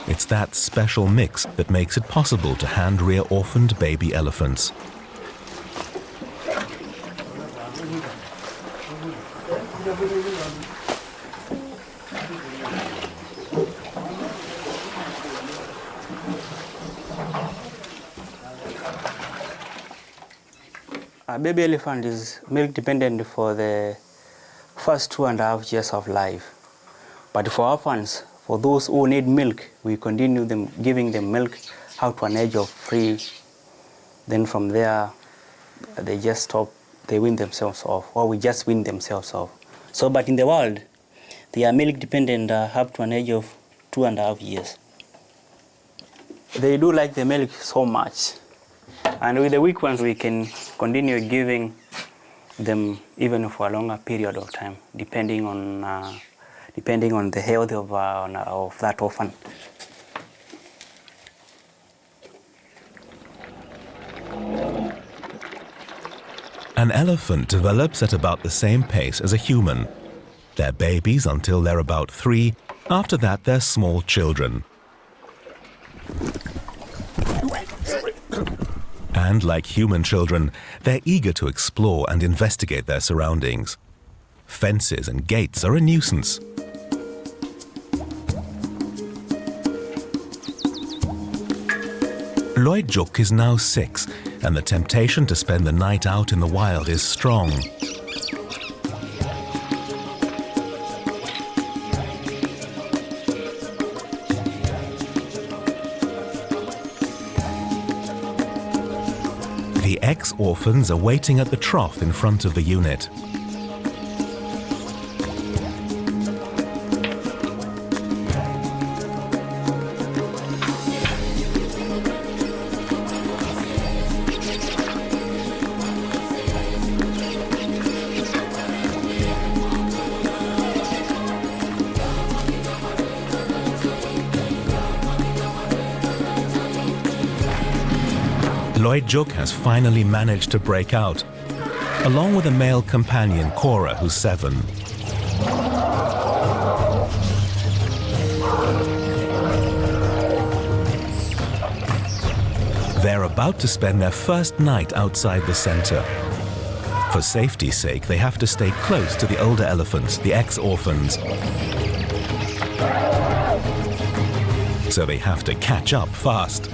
It's that special mix that makes it possible to hand-rear orphaned baby elephants. A baby elephant is milk dependent for the first 2.5 years of life. But for orphans, for those who need milk, we continue giving them milk up to an age of 3. Then from there, they just stop, they wean themselves off, or we just wean themselves off. So, but in the wild, they are milk dependent up to an age of 2.5 years. They do like the milk so much. And with the weak ones, we can continue giving them even for a longer period of time, depending on the health of that orphan. An elephant develops at about the same pace as a human. They're babies until they're about 3. After that, they're small children. And like human children, they're eager to explore and investigate their surroundings. Fences and gates are a nuisance. Lloyd Juk is now 6, and the temptation to spend the night out in the wild is strong. The ex-orphans are waiting at the trough in front of the unit. Lloyd Juk has finally managed to break out, along with a male companion, Cora, who's 7. They're about to spend their first night outside the center. For safety's sake, they have to stay close to the older elephants, the ex-orphans. So they have to catch up fast.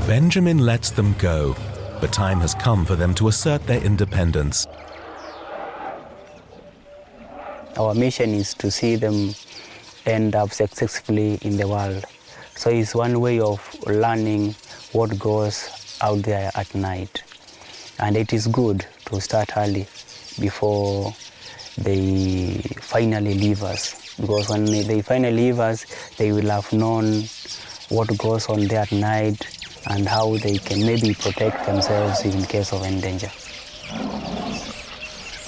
Benjamin lets them go. The time has come for them to assert their independence. Our mission is to see them end up successfully in the world. So it's one way of learning what goes out there at night. And it is good to start early before they finally leave us. Because when they finally leave us, they will have known what goes on there at night and how they can maybe protect themselves in case of endanger.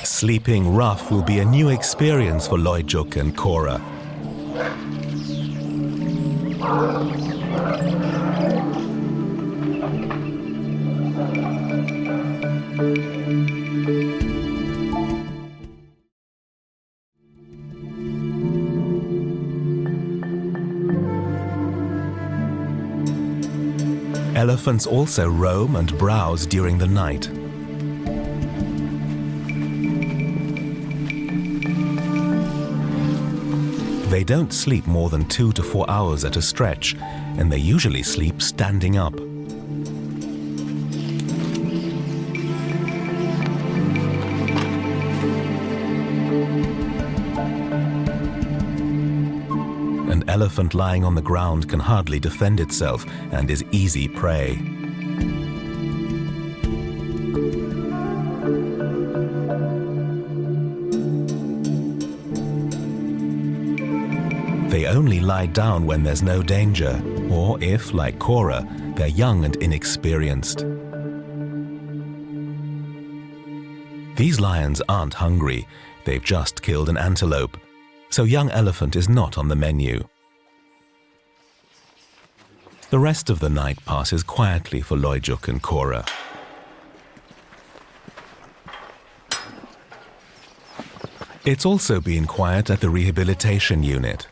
Sleeping rough will be a new experience for Lloyd Juk and Cora. Elephants also roam and browse during the night. They don't sleep more than 2 to 4 hours at a stretch, and they usually sleep standing up. An elephant lying on the ground can hardly defend itself and is easy prey. They only lie down when there's no danger, or if, like Cora, they're young and inexperienced. These lions aren't hungry, they've just killed an antelope, so young elephant is not on the menu. The rest of the night passes quietly for Lloyd Juk and Cora. It's also been quiet at the rehabilitation unit.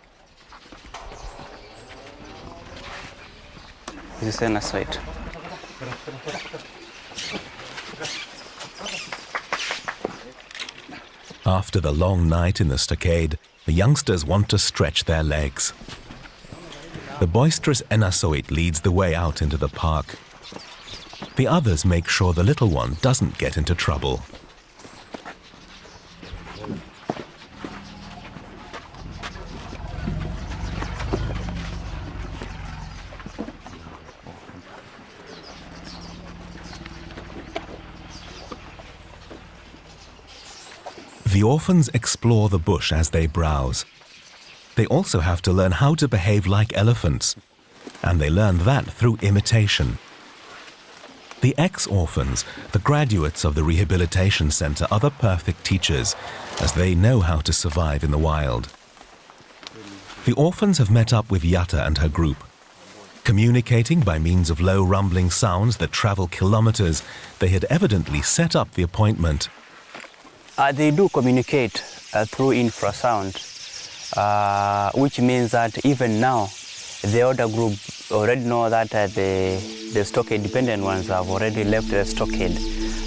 This is an aside. After the long night in the stockade, the youngsters want to stretch their legs. The boisterous Enasoit leads the way out into the park. The others make sure the little one doesn't get into trouble. The orphans explore the bush as they browse. They also have to learn how to behave like elephants, and they learn that through imitation. The ex-orphans, the graduates of the rehabilitation center, are the perfect teachers, as they know how to survive in the wild. The orphans have met up with Yatta and her group. Communicating by means of low rumbling sounds that travel kilometers, they had evidently set up the appointment. They do communicate through infrasound, which means that even now, the older group already know that the stockade dependent ones have already left the stockade,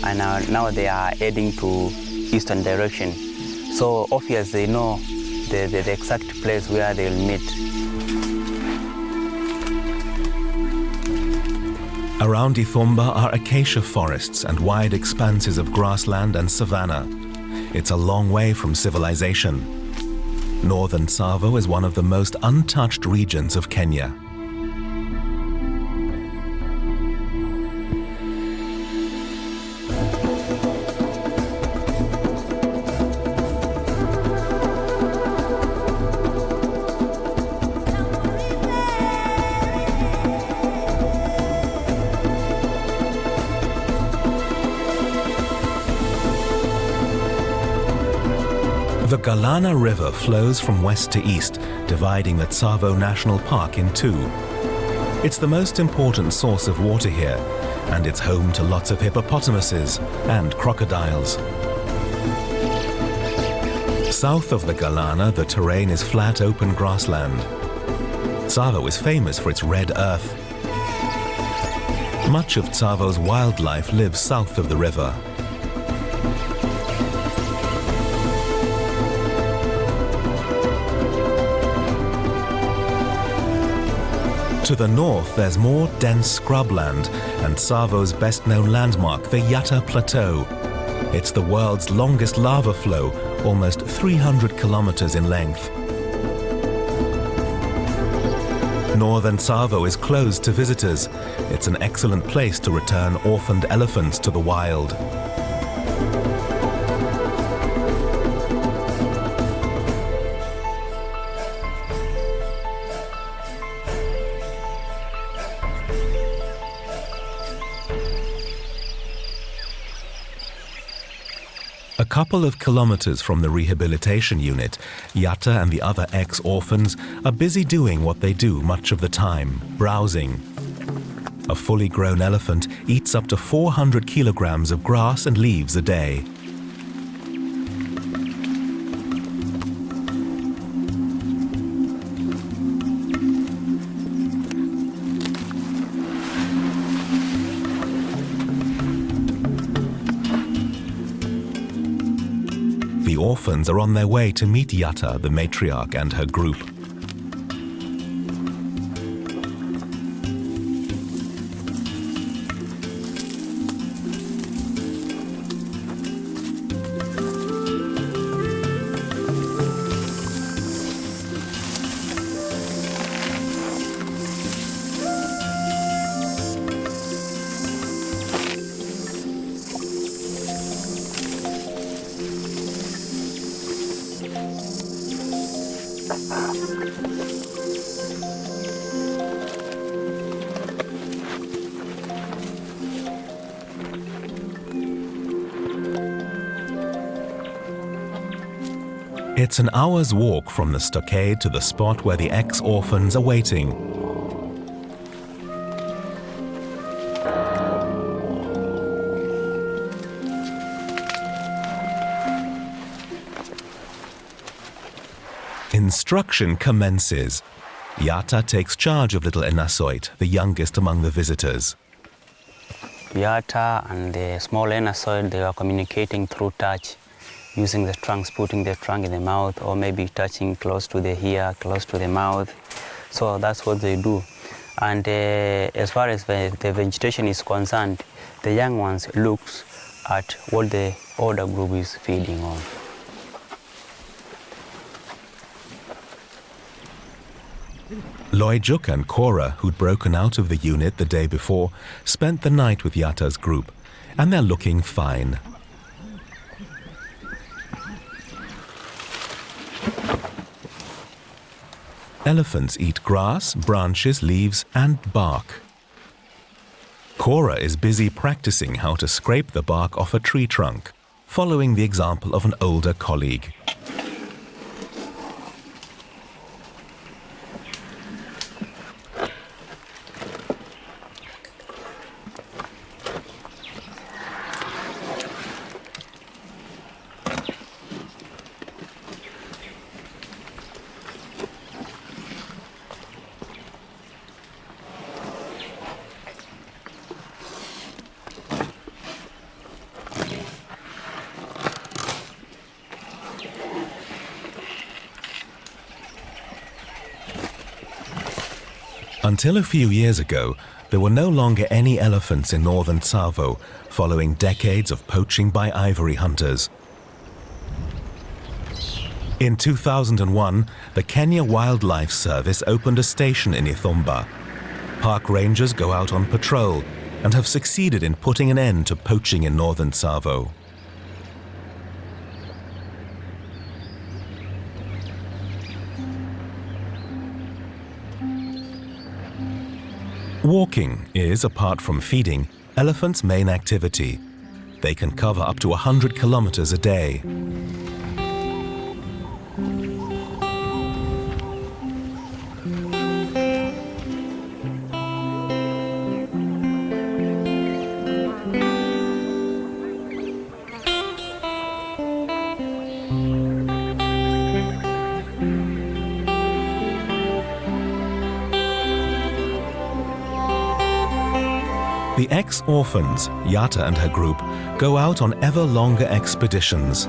and now they are heading to eastern direction. So obviously they know the exact place where they'll meet. Around Ithumba are acacia forests and wide expanses of grassland and savanna. It's a long way from civilization. Northern Tsavo is one of the most untouched regions of Kenya. The Galana River flows from west to east, dividing the Tsavo National Park in two. It's the most important source of water here, and it's home to lots of hippopotamuses and crocodiles. South of the Galana, the terrain is flat, open grassland. Tsavo is famous for its red earth. Much of Tsavo's wildlife lives south of the river. To the north, there's more dense scrubland and Tsavo's best-known landmark, the Yatta Plateau. It's the world's longest lava flow, almost 300 kilometers in length. Northern Tsavo is closed to visitors. It's an excellent place to return orphaned elephants to the wild. A couple of kilometers from the rehabilitation unit, Yatta and the other ex-orphans are busy doing what they do much of the time, browsing. A fully grown elephant eats up to 400 kilograms of grass and leaves a day. The orphans are on their way to meet Yatta, the matriarch, and her group. It's an hour's walk from the stockade to the spot where the ex-orphans are waiting. Instruction commences. Yatta takes charge of little Enasoit, the youngest among the visitors. Yatta and the small Enasoid, they are communicating through touch, using the trunks, putting the trunk in the mouth, or maybe touching close to the ear, close to the mouth. So that's what they do. And as far as the vegetation is concerned, the young ones looks at what the older group is feeding on. Loijuk and Cora, who'd broken out of the unit the day before, spent the night with Yatta's group, and they're looking fine. Elephants eat grass, branches, leaves, and bark. Cora is busy practicing how to scrape the bark off a tree trunk, following the example of an older colleague. Until a few years ago, there were no longer any elephants in northern Tsavo following decades of poaching by ivory hunters. In 2001, the Kenya Wildlife Service opened a station in Ithumba. Park rangers go out on patrol and have succeeded in putting an end to poaching in northern Tsavo. Walking is, apart from feeding, elephants' main activity. They can cover up to 100 kilometers a day. The ex-orphans, Yata and her group, go out on ever longer expeditions.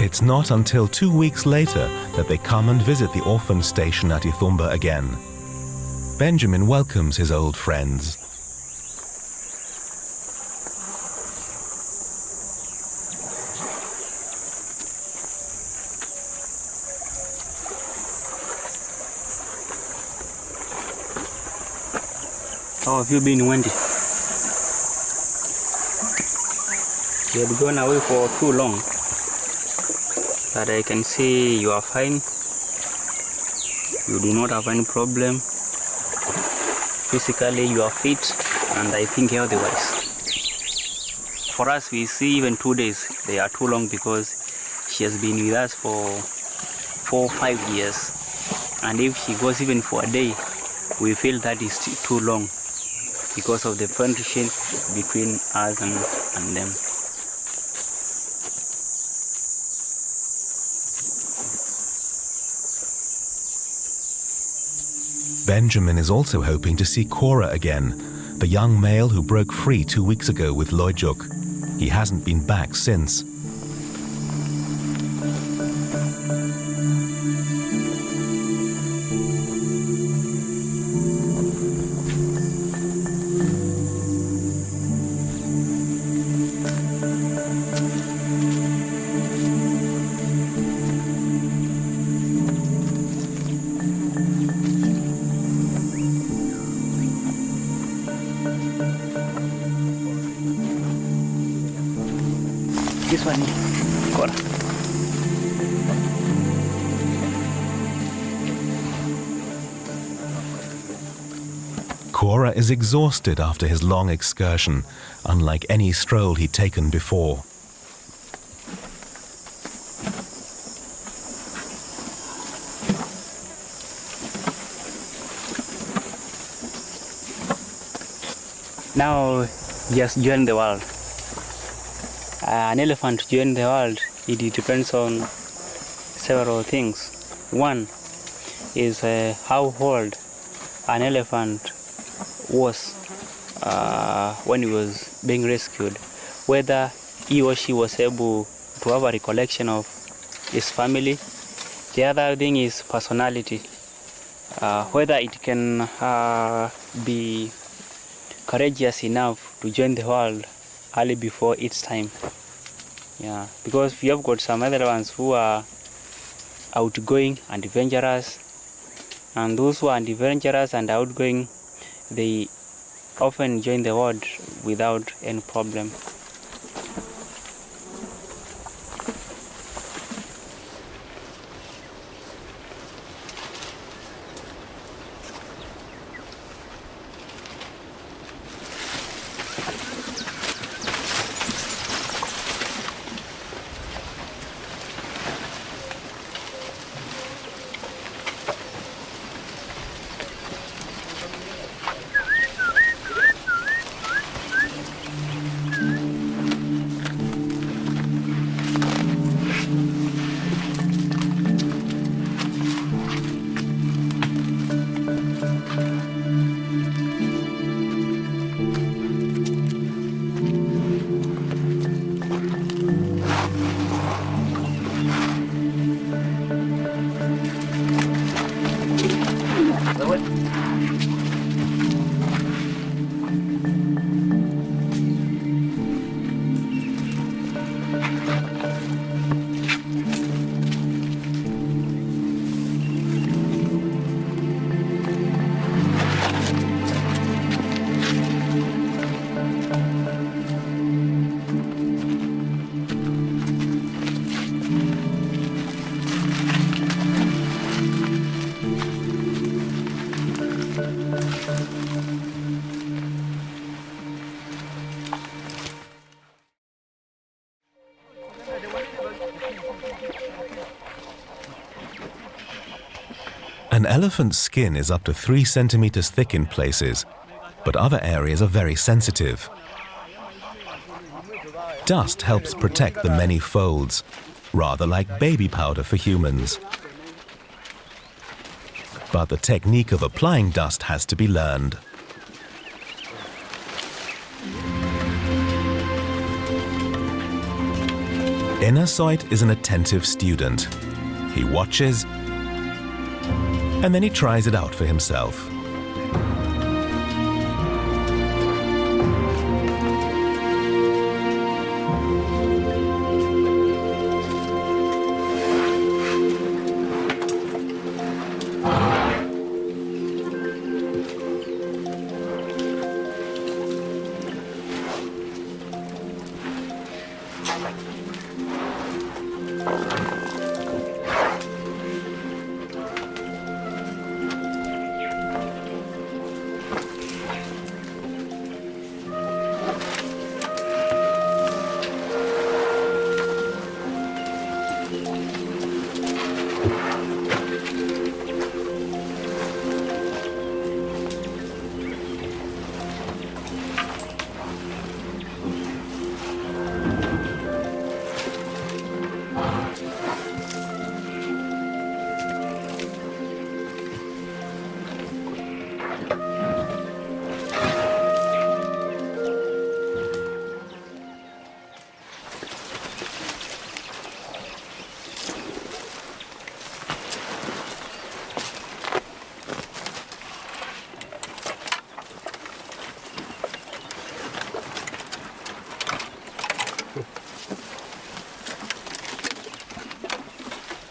It's not until 2 weeks later that they come and visit the orphan station at Ithumba again. Benjamin welcomes his old friends. How have you been, Wendy? You had gone away for too long, but I can see you are fine. You do not have any problem. Physically, you are fit, and I think healthy-wise. For us, we see even 2 days, they are too long because she has been with us for 4 or 5 years. And if she goes even for a day, we feel that is too long because of the friendship between us and them. Benjamin is also hoping to see Cora again, the young male who broke free 2 weeks ago with Loijuk. He hasn't been back since. This one, Cora. Cora is exhausted after his long excursion, unlike any stroll he'd taken before. Now, just join the world. An elephant join the world, it depends on several things. One is how old an elephant was when he was being rescued, whether he or she was able to have a recollection of his family. The other thing is personality, whether it can be courageous enough to join the world early before its time. Yeah, because we have got some other ones who are outgoing and adventurous, and those who are adventurous and outgoing, they often join the world without any problem. An elephant's skin is up to 3 centimeters thick in places, but other areas are very sensitive. Dust helps protect the many folds, rather like baby powder for humans. But the technique of applying dust has to be learned. Inasoit is an attentive student. He watches, and then he tries it out for himself.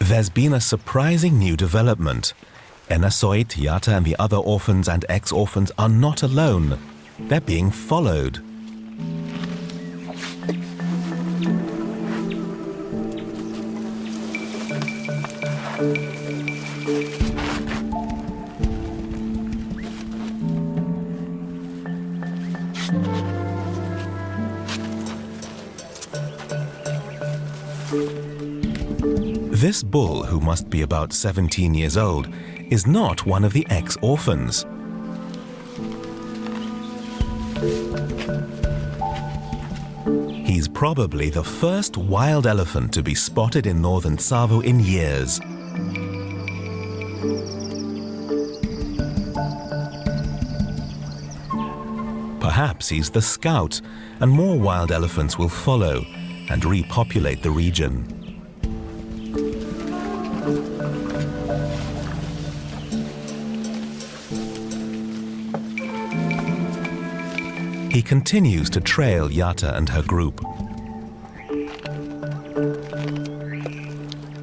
There's been a surprising new development. Inasoit, Yatta and the other orphans and ex-orphans are not alone. They're being followed. This bull, who must be about 17 years old, is not one of the ex-orphans. He's probably the first wild elephant to be spotted in northern Tsavo in years. Perhaps he's the scout, and more wild elephants will follow and repopulate the region. He continues to trail Yatta and her group.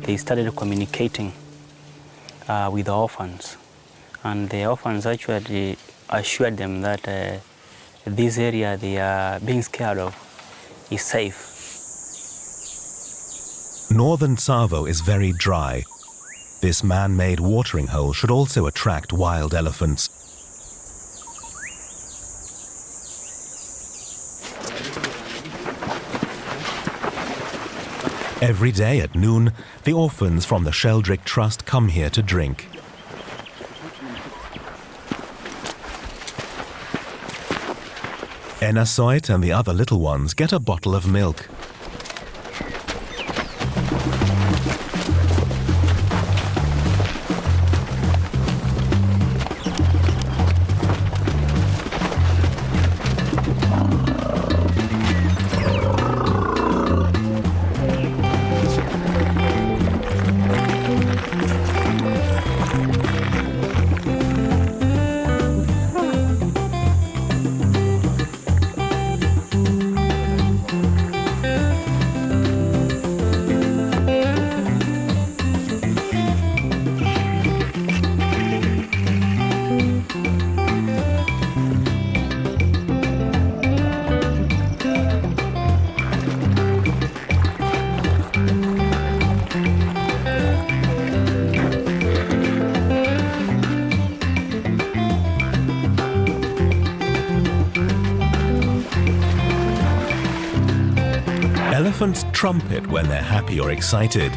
They started communicating with the orphans, and the orphans actually assured them that this area they are being scared of is safe. Northern Tsavo is very dry. This man-made watering hole should also attract wild elephants. Every day at noon, the orphans from the Sheldrick Trust come here to drink. Inasoit and the other little ones get a bottle of milk. Elephants trumpet when they're happy or excited.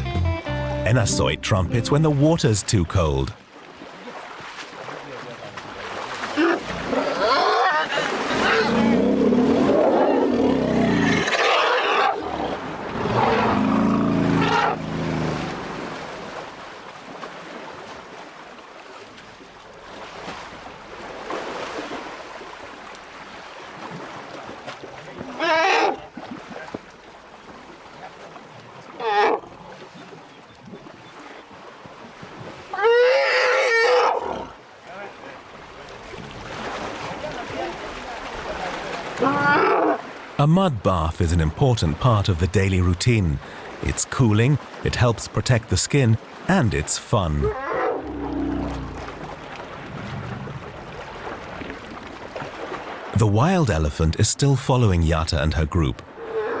Enosoit trumpets when the water's too cold. A mud bath is an important part of the daily routine. It's cooling, it helps protect the skin, and it's fun. The wild elephant is still following Yata and her group,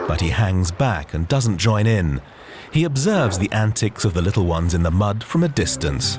but he hangs back and doesn't join in. He observes the antics of the little ones in the mud from a distance.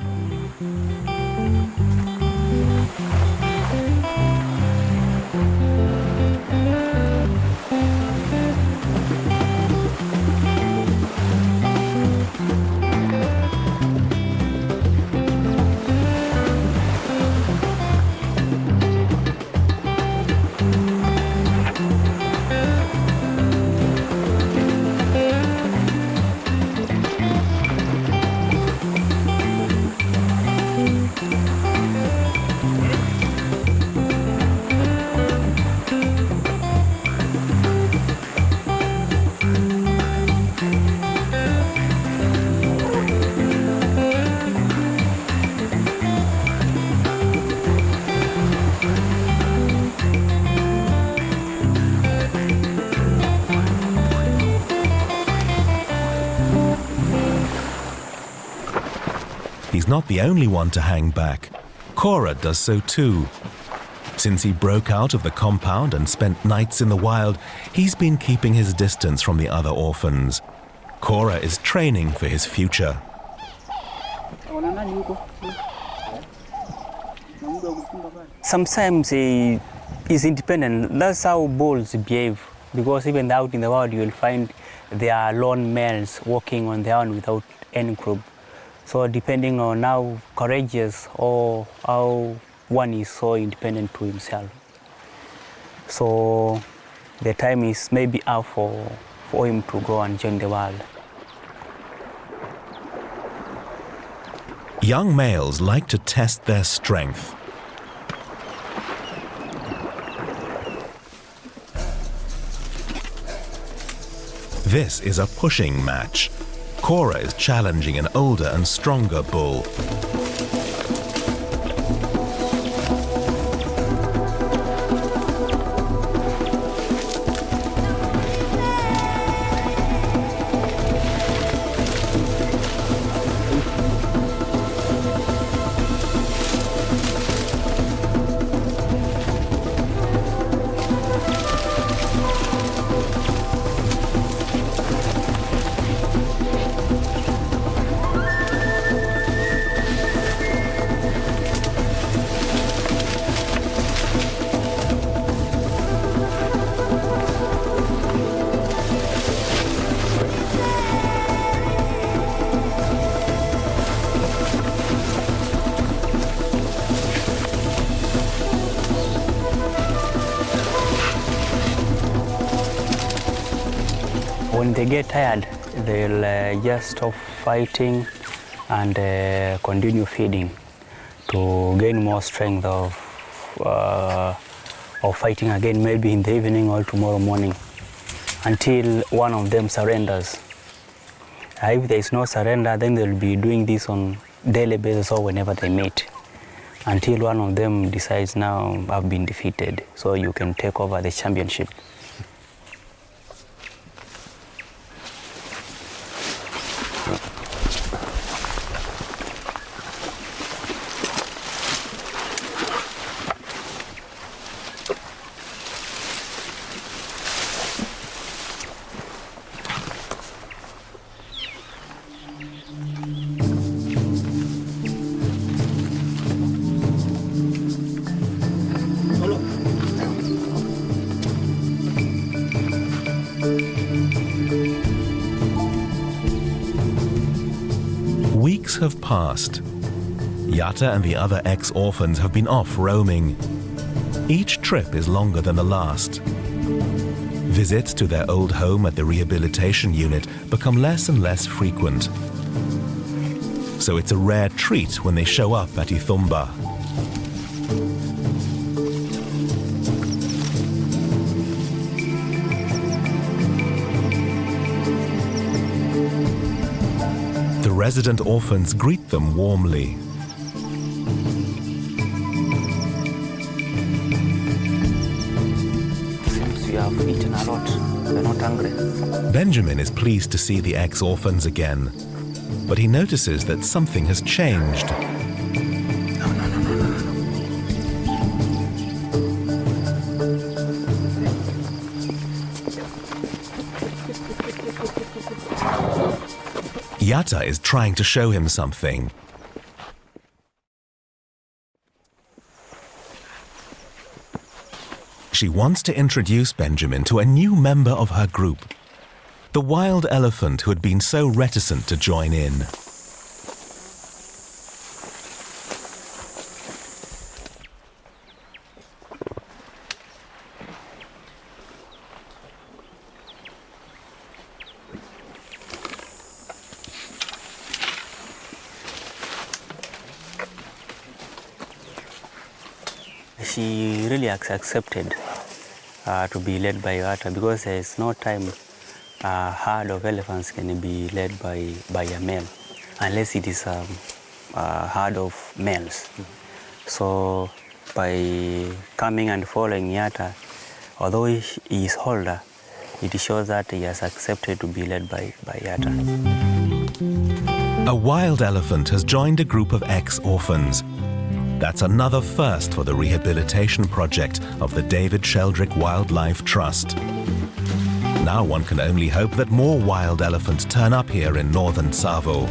He's not the only one to hang back. Cora does so too. Since he broke out of the compound and spent nights in the wild, he's been keeping his distance from the other orphans. Cora is training for his future. Sometimes he's independent. That's how bulls behave. Because even out in the wild, you will find there are lone males walking on their own without any group. So depending on how courageous or how one is so independent to himself. So the time is maybe up for him to go and join the wild. Young males like to test their strength. This is a pushing match. Cora is challenging an older and stronger bull. When they get tired, they'll just stop fighting and continue feeding to gain more strength of fighting again, maybe in the evening or tomorrow morning, until one of them surrenders. If there is no surrender, then they'll be doing this on daily basis or whenever they meet, until one of them decides, now I've been defeated, so you can take over the championship. Weeks have passed. Yatta and the other ex-orphans have been off roaming. Each trip is longer than the last. Visits to their old home at the rehabilitation unit become less and less frequent. So it's a rare treat when they show up at Ithumba. The resident orphans greet them warmly. Since you have eaten a lot, you're not hungry. Benjamin is pleased to see the ex-orphans again, but he notices that something has changed. Yatta is trying to show him something. She wants to introduce Benjamin to a new member of her group, the wild elephant who had been so reticent to join in. She really accepted to be led by Yatta because there is no time a herd of elephants can be led by a male unless it is a herd of males. So by coming and following Yatta, although he is older, it shows that he has accepted to be led by Yatta. A wild elephant has joined a group of ex-orphans. That's another first for the rehabilitation project of the David Sheldrick Wildlife Trust. Now one can only hope that more wild elephants turn up here in northern Tsavo.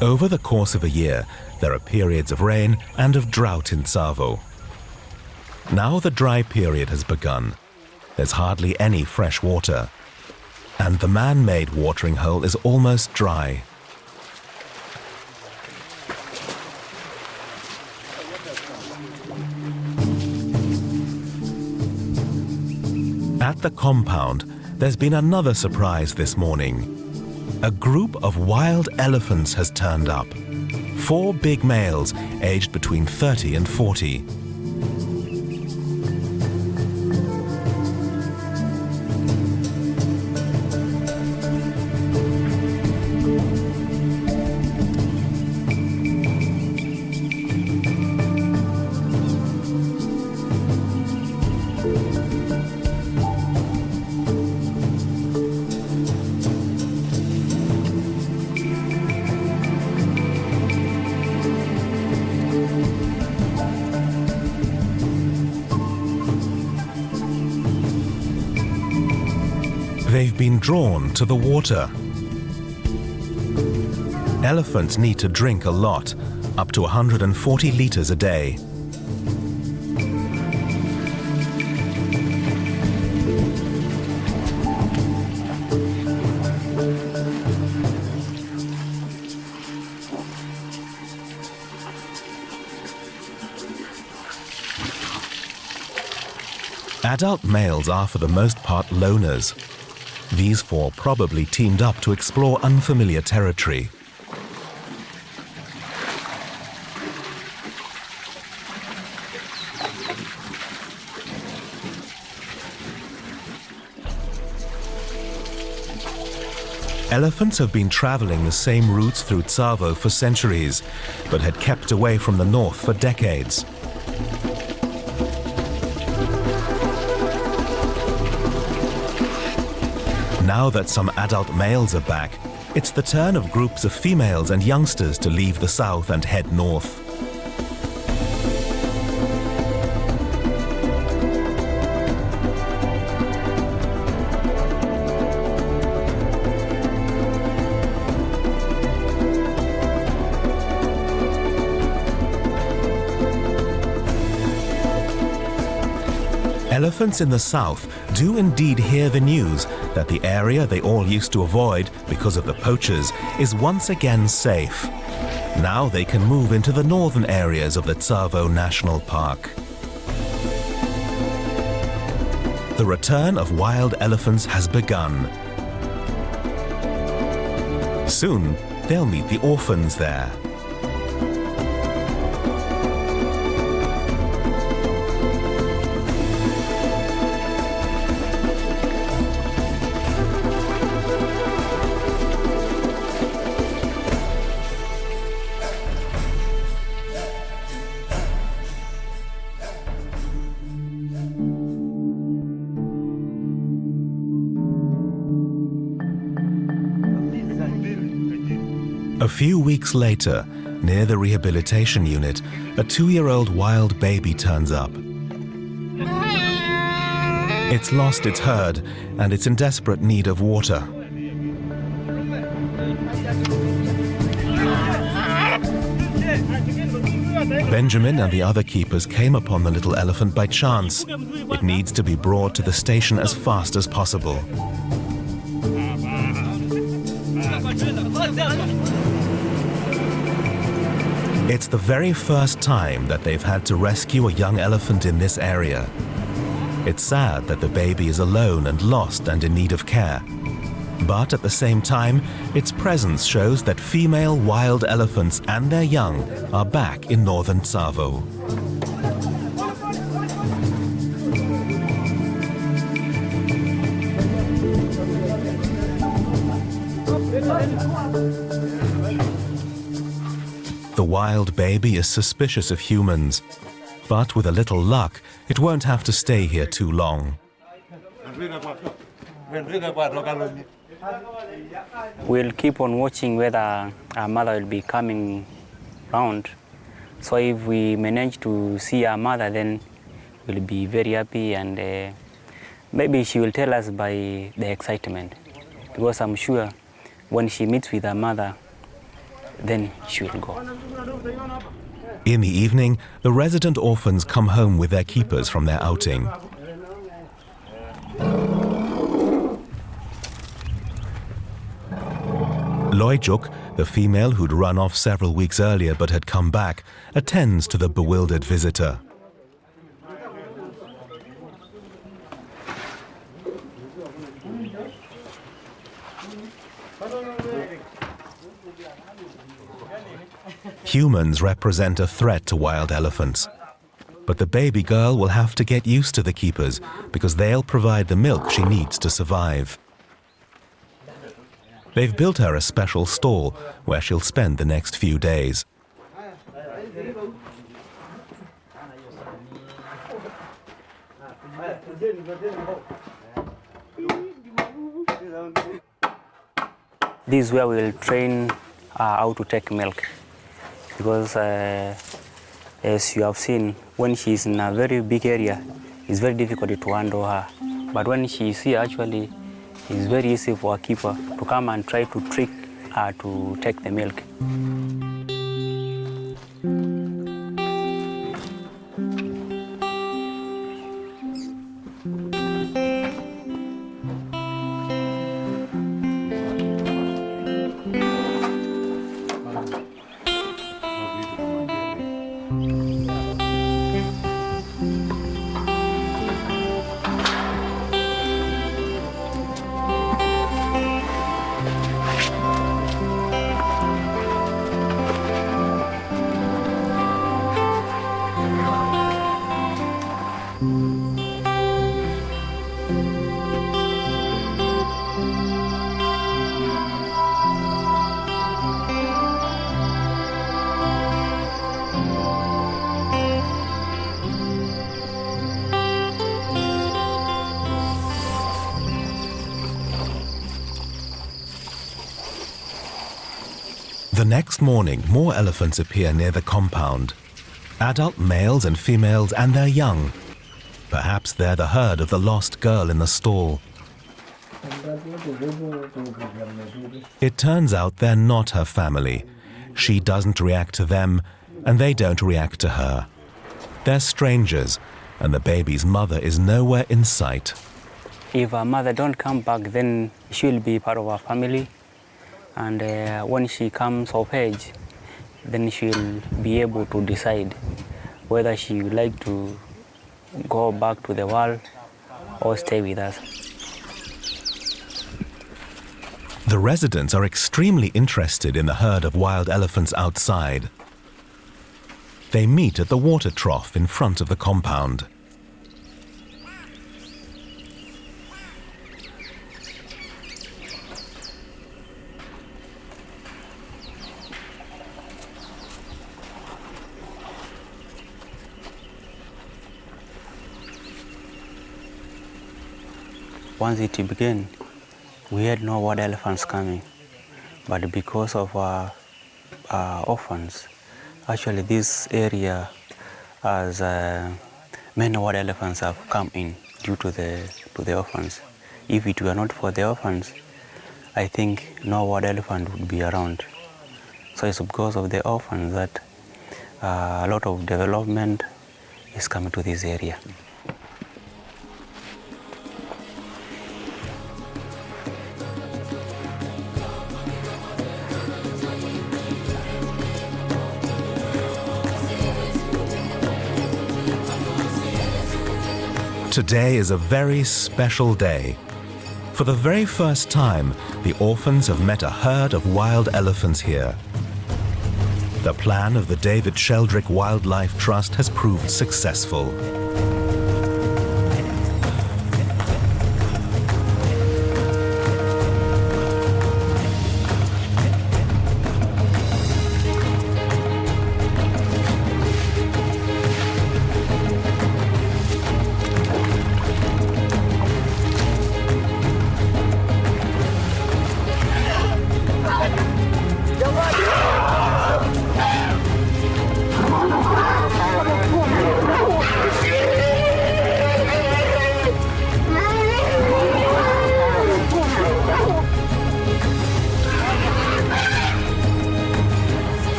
Over the course of a year, there are periods of rain and of drought in Tsavo. Now the dry period has begun. There's hardly any fresh water, and the man-made watering hole is almost dry. At the compound, there's been another surprise this morning. A group of wild elephants has turned up. 4 big males, aged between 30 and 40. They've been drawn to the water. Elephants need to drink a lot, up to 140 liters a day. Adult males are for the most part loners. These 4 probably teamed up to explore unfamiliar territory. Elephants have been traveling the same routes through Tsavo for centuries, but had kept away from the north for decades. Now that some adult males are back, it's the turn of groups of females and youngsters to leave the south and head north. Elephants in the south do indeed hear the news that the area they all used to avoid because of the poachers is once again safe. Now they can move into the northern areas of the Tsavo National Park. The return of wild elephants has begun. Soon, they'll meet the orphans there. A few weeks later, near the rehabilitation unit, a 2-year-old wild baby turns up. It's lost its herd and it's in desperate need of water. Benjamin and the other keepers came upon the little elephant by chance. It needs to be brought to the station as fast as possible. It's the very first time that they've had to rescue a young elephant in this area. It's sad that the baby is alone and lost and in need of care. But at the same time, its presence shows that female wild elephants and their young are back in northern Tsavo. The wild baby is suspicious of humans, but with a little luck, it won't have to stay here too long. We'll keep on watching whether our mother will be coming round. So if we manage to see our mother, then we'll be very happy, and maybe she will tell us by the excitement, because I'm sure when she meets with her mother, then she will go. In the evening, the resident orphans come home with their keepers from their outing. Loijuk, the female who'd run off several weeks earlier but had come back, attends to the bewildered visitor. Humans represent a threat to wild elephants. But the baby girl will have to get used to the keepers because they'll provide the milk she needs to survive. They've built her a special stall where she'll spend the next few days. This is where we'll train how to take milk. Because as you have seen, when she's in a very big area, it's very difficult to handle her. But when she's here, actually, it's very easy for a keeper to come and try to trick her to take the milk. The next morning, more elephants appear near the compound. Adult males and females and their young. Perhaps they're the herd of the lost girl in the stall. It turns out they're not her family. She doesn't react to them, and they don't react to her. They're strangers, and the baby's mother is nowhere in sight. If our mother don't come back, then she'll be part of our family. And when she comes of age, then she'll be able to decide whether she would like to go back to the world or stay with us. The residents are extremely interested in the herd of wild elephants outside. They meet at the water trough in front of the compound. Once it began, we had no wild elephants coming, but because of our orphans, actually this area has many wild elephants have come in due to the orphans. If it were not for the orphans, I think no wild elephant would be around. So it's because of the orphans that a lot of development is coming to this area. Today is a very special day. For the very first time, the orphans have met a herd of wild elephants here. The plan of the David Sheldrick Wildlife Trust has proved successful.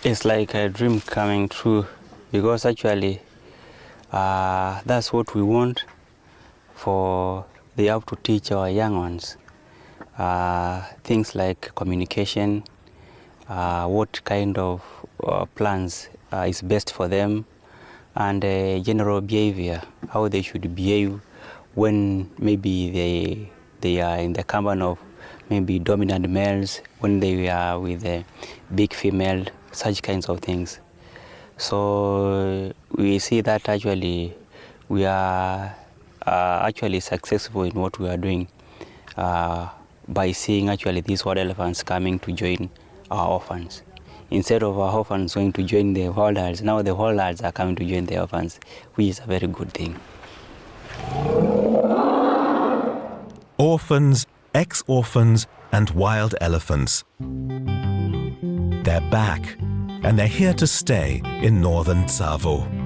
It's like a dream coming true, because actually that's what we want for they have to teach our young ones. Things like communication, what kind of plans is best for them, and general behavior, how they should behave when maybe they are in the company of maybe dominant males, when they are with a big female, such kinds of things. So we see that actually we are actually successful in what we are doing by seeing actually these wild elephants coming to join our orphans. Instead of our orphans going to join the wild herds, now the wild herds are coming to join the orphans, which is a very good thing. Orphans, ex-orphans, and wild elephants. They're back, and they're here to stay in northern Tsavo.